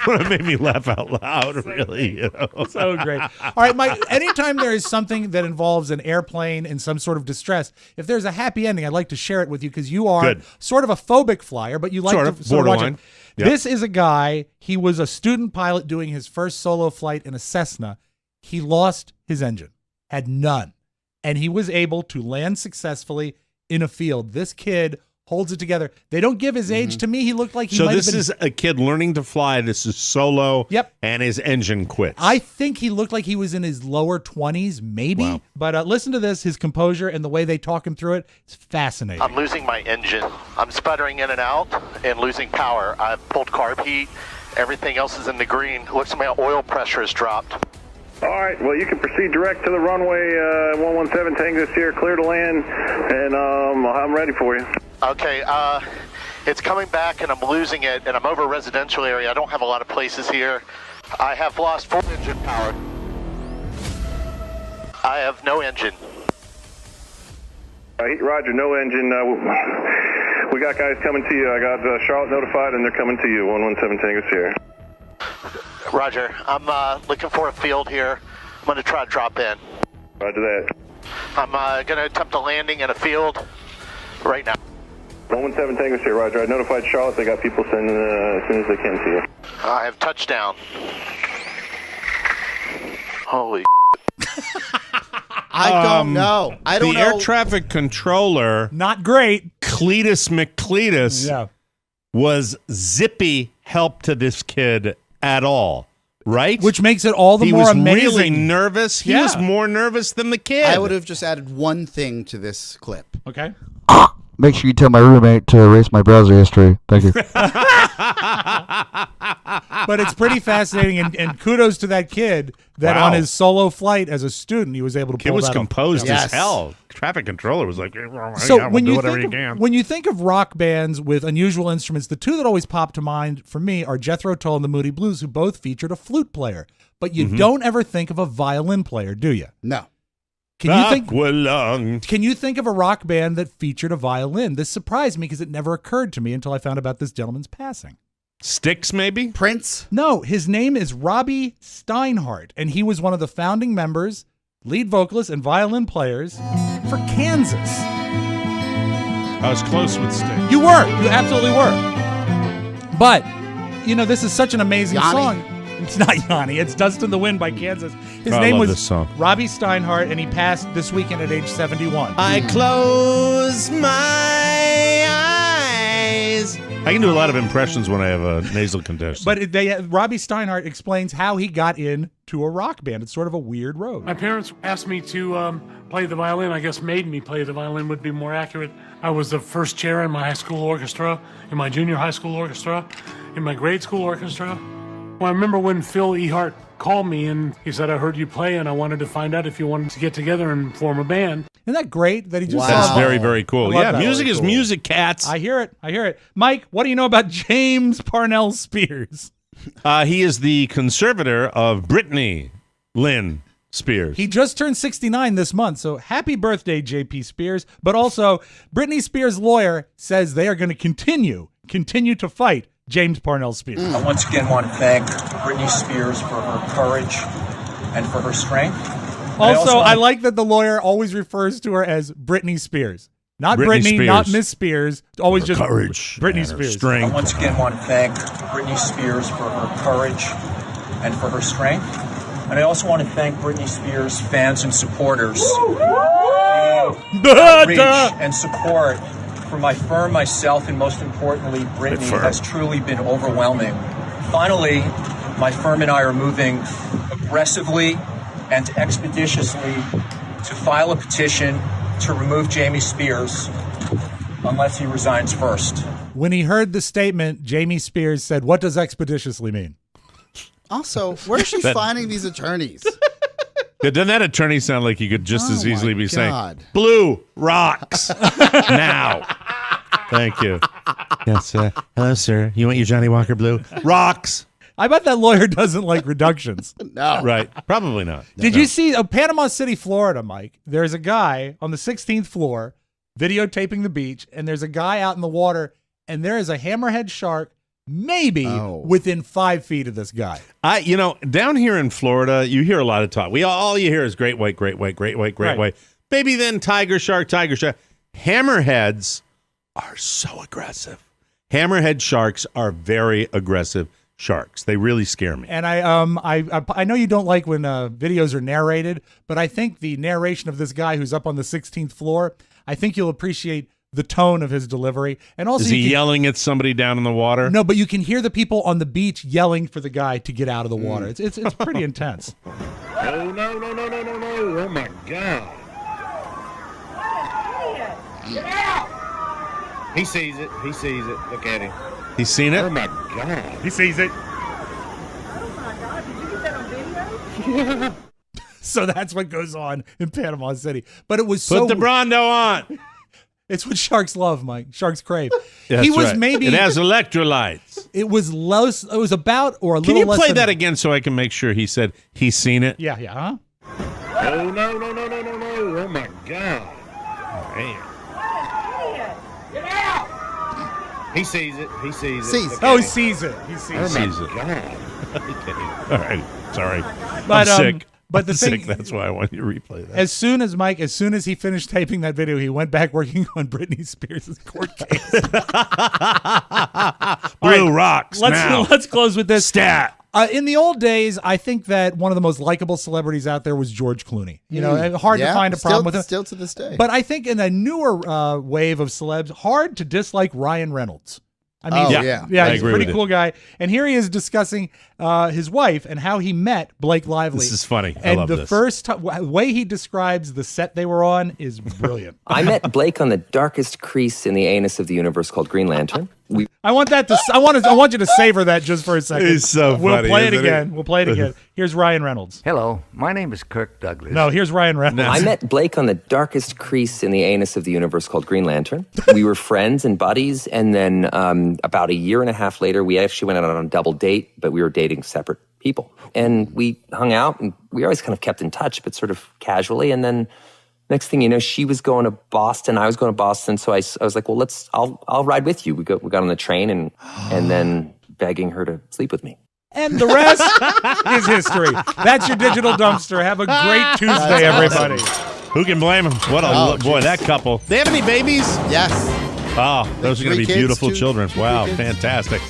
Well, it made me laugh out loud. Really, you know? So great. All right, Mike. Anytime there is something that involves an airplane in some sort of distress, if there's a happy ending, I'd like to share it with you because you are sort of a phobic flyer, but you like to sort of watch it. Yep. This is a guy. He was a student pilot doing his first solo flight in a Cessna. He lost his engine. Had none, and he was able to land successfully in a field. This kid holds it together. They don't give his age. To me, he looked like he might have been... So this is a kid learning to fly. This is solo. Yep. And his engine quits. I think he looked like he was in his lower 20s, maybe. Wow. But listen to this, his composure and the way they talk him through it. It's fascinating. I'm losing my engine. I'm sputtering in and out and losing power. I've pulled carb heat. Everything else is in the green. Looks like my oil pressure has dropped. All right, well, you can proceed direct to the runway 117 Tango Sierra, clear to land, and I'm ready for you. Okay, it's coming back and I'm losing it, and I'm over a residential area. I don't have a lot of places here. I have lost full engine power. I have no engine. Roger, no engine. We got guys coming to you. I got Charlotte notified, and they're coming to you, 117 Tango Sierra. Roger. I'm looking for a field here. I'm going to try to drop in. Roger that. I'm going to attempt a landing in a field right now. 117 Tango Sierra, Roger. I notified Charlotte. They got people sending as soon as they can to you. I have touchdown. Holy I don't know. I don't know. The air traffic controller, not great. Cletus McCletus, was zippy help to this kid at all, right? Which makes it all the he more was amazing. Really nervous. He was more nervous than the kid. I would have just added one thing to this clip. Okay. Make sure you tell my roommate to erase my browser history. Thank you. But it's pretty fascinating, and kudos to that kid that Wow. on his solo flight as a student, he was able to pull It was that off. composed Yeah. as hell. Traffic controller was like, yeah, So we'll when do you whatever think you can. when you think of rock bands with unusual instruments, the two that always pop to mind for me are Jethro Tull and the Moody Blues, who both featured a flute player. But you don't ever think of a violin player, do you? No. Can you think of a rock band that featured a violin? This surprised me because it never occurred to me until I found about this gentleman's passing. Styx, maybe? Prince? No, his name is Robbie Steinhardt, and he was one of the founding members, lead vocalist, and violin players for Kansas. I was close with Styx. You were. You absolutely were. But, this is such an amazing Yanni? song. It's not Yanni. It's Dust in the Wind by Kansas. His I name love was this song. Robbie Steinhardt, and he passed this weekend at age 71. I close my eyes. I can do a lot of impressions when I have a nasal congestion. But Robbie Steinhardt explains how he got into a rock band. It's sort of a weird road. My parents asked me to play the violin. I guess made me play the violin would be more accurate. I was the first chair in my high school orchestra, in my junior high school orchestra, in my grade school orchestra. Well, I remember when Phil Ehart called me and he said, I heard you play and I wanted to find out if you wanted to get together and form a band. Isn't that great that he just That's saw- very, very cool. I love Yeah, that. music is music, cats. I hear it. Mike, what do you know about James Parnell Spears? He is the conservator of Britney Lynn Spears. He just turned 69 this month, so happy birthday, JP Spears. But also, Britney Spears' lawyer says they are going to continue to fight James Parnell Spears. I once again want to thank Britney Spears for her courage and for her strength. Also, I like that the lawyer always refers to her as Britney Spears. Not Britney Britney, Spears. not Miss Spears. Always Her just courage Britney and her Spears. strength. I once again want to thank Britney Spears for her courage and for her strength. And I also want to thank Britney Spears fans and supporters. The outreach and support for my firm, myself, and most importantly, Britney has truly been overwhelming. Finally, my firm and I are moving aggressively and expeditiously to file a petition to remove Jamie Spears unless he resigns first. When he heard the statement, Jamie Spears said, "What does expeditiously mean?" Also, where is she finding these attorneys? Yeah, doesn't that attorney sound like he could just as easily be God. saying, Blue rocks now? Thank you. Yes, hello, sir. You want your Johnny Walker Blue? Rocks. I bet that lawyer doesn't like reductions. No. Right. Probably not. Did you see Panama City, Florida, Mike? There's a guy on the 16th floor videotaping the beach, and there's a guy out in the water, and there is a hammerhead shark maybe within 5 feet of this guy. Down here in Florida, you hear a lot of talk. All you hear is great white, great white, great white, great white. Maybe then tiger shark, tiger shark. Hammerheads are so aggressive. Hammerhead sharks are very aggressive sharks. They really scare me. And I know you don't like when videos are narrated, but I think the narration of this guy who's up on the 16th floor, I think you'll appreciate the tone of his delivery. And also, is he yelling at somebody down in the water? No, but you can hear the people on the beach yelling for the guy to get out of the water. It's pretty intense. Oh, no. Oh, my God. Get out! He sees it. Look at him. He's seen it? Oh, my God. He sees it. Oh, my God. Did you get that on video? So that's what goes on in Panama City. But it was Put the Brondo on. It's what sharks love, Mike. Sharks crave. Yeah, he that's was right. maybe. It has electrolytes. It was less. It was about or a Can little you less. play than, that again so I can make sure he said he's seen it? Yeah. Huh? Oh, no. Oh, my God. Man. Get out! He sees it. He sees it. Oh, he sees it. He sees Oh, it. my Sees it. God. Okay. All right. Sorry. But, I'm sick. but the I'm thing- sick. That's why I want you to replay that. As soon as he finished taping that video, he went back working on Britney Spears' court case. Blue rocks now. Let's close with this. Stat. In the old days, I think that one of the most likable celebrities out there was George Clooney. Hard to find a problem with him. Still to this day. But I think in a newer wave of celebs, hard to dislike Ryan Reynolds. I mean, I he's a agree pretty with cool guy. And here he is discussing his wife and how he met Blake Lively. This is funny. I And love the this. first way he describes the set they were on is brilliant. I met Blake on the darkest crease in the anus of the universe called Green Lantern. I want that to. I want you to savor that just for a second. He's so We'll funny, play it isn't he? again. We'll play it again. Here's Ryan Reynolds. Hello, my name is Kirk Douglas. No, here's Ryan Reynolds. I met Blake on the darkest crease in the anus of the universe called Green Lantern. We were friends and buddies, and then about a year and a half later, we actually went out on a double date, but we were dating separate people. And we hung out, and we always kind of kept in touch, but sort of casually. And then next thing you know, she was going to Boston, I was going to Boston, so I was like, well, I'll ride with you. We got on the train, and then begging her to sleep with me. And the rest is history. That's your digital dumpster. Have a great Tuesday, everybody. Who can blame him? What a boy, that couple. They have any babies? Yes. Oh, those are going to be kids, beautiful two children. Wow, kids. fantastic.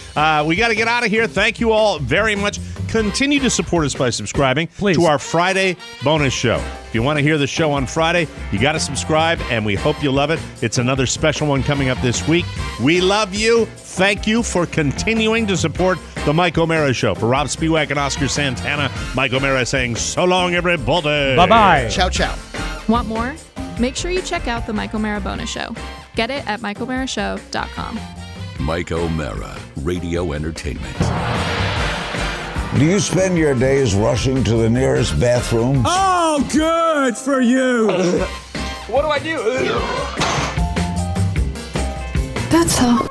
We got to get out of here. Thank you all very much. Continue to support us by subscribing to our Friday bonus show. If you want to hear the show on Friday, you got to subscribe, and we hope you love it. It's another special one coming up this week. We love you. Thank you for continuing to support the Mike O'Mara Show. For Rob Spiewak and Oscar Santana, Mike O'Mara saying so long, everybody. Bye-bye. Ciao, ciao. Want more? Make sure you check out the Mike O'Mara Bonus Show. Get it at MikeO'MaraShow.com. Mike O'Mara, Radio Entertainment. Do you spend your days rushing to the nearest bathroom? Oh, good for you. What do I do? That's all.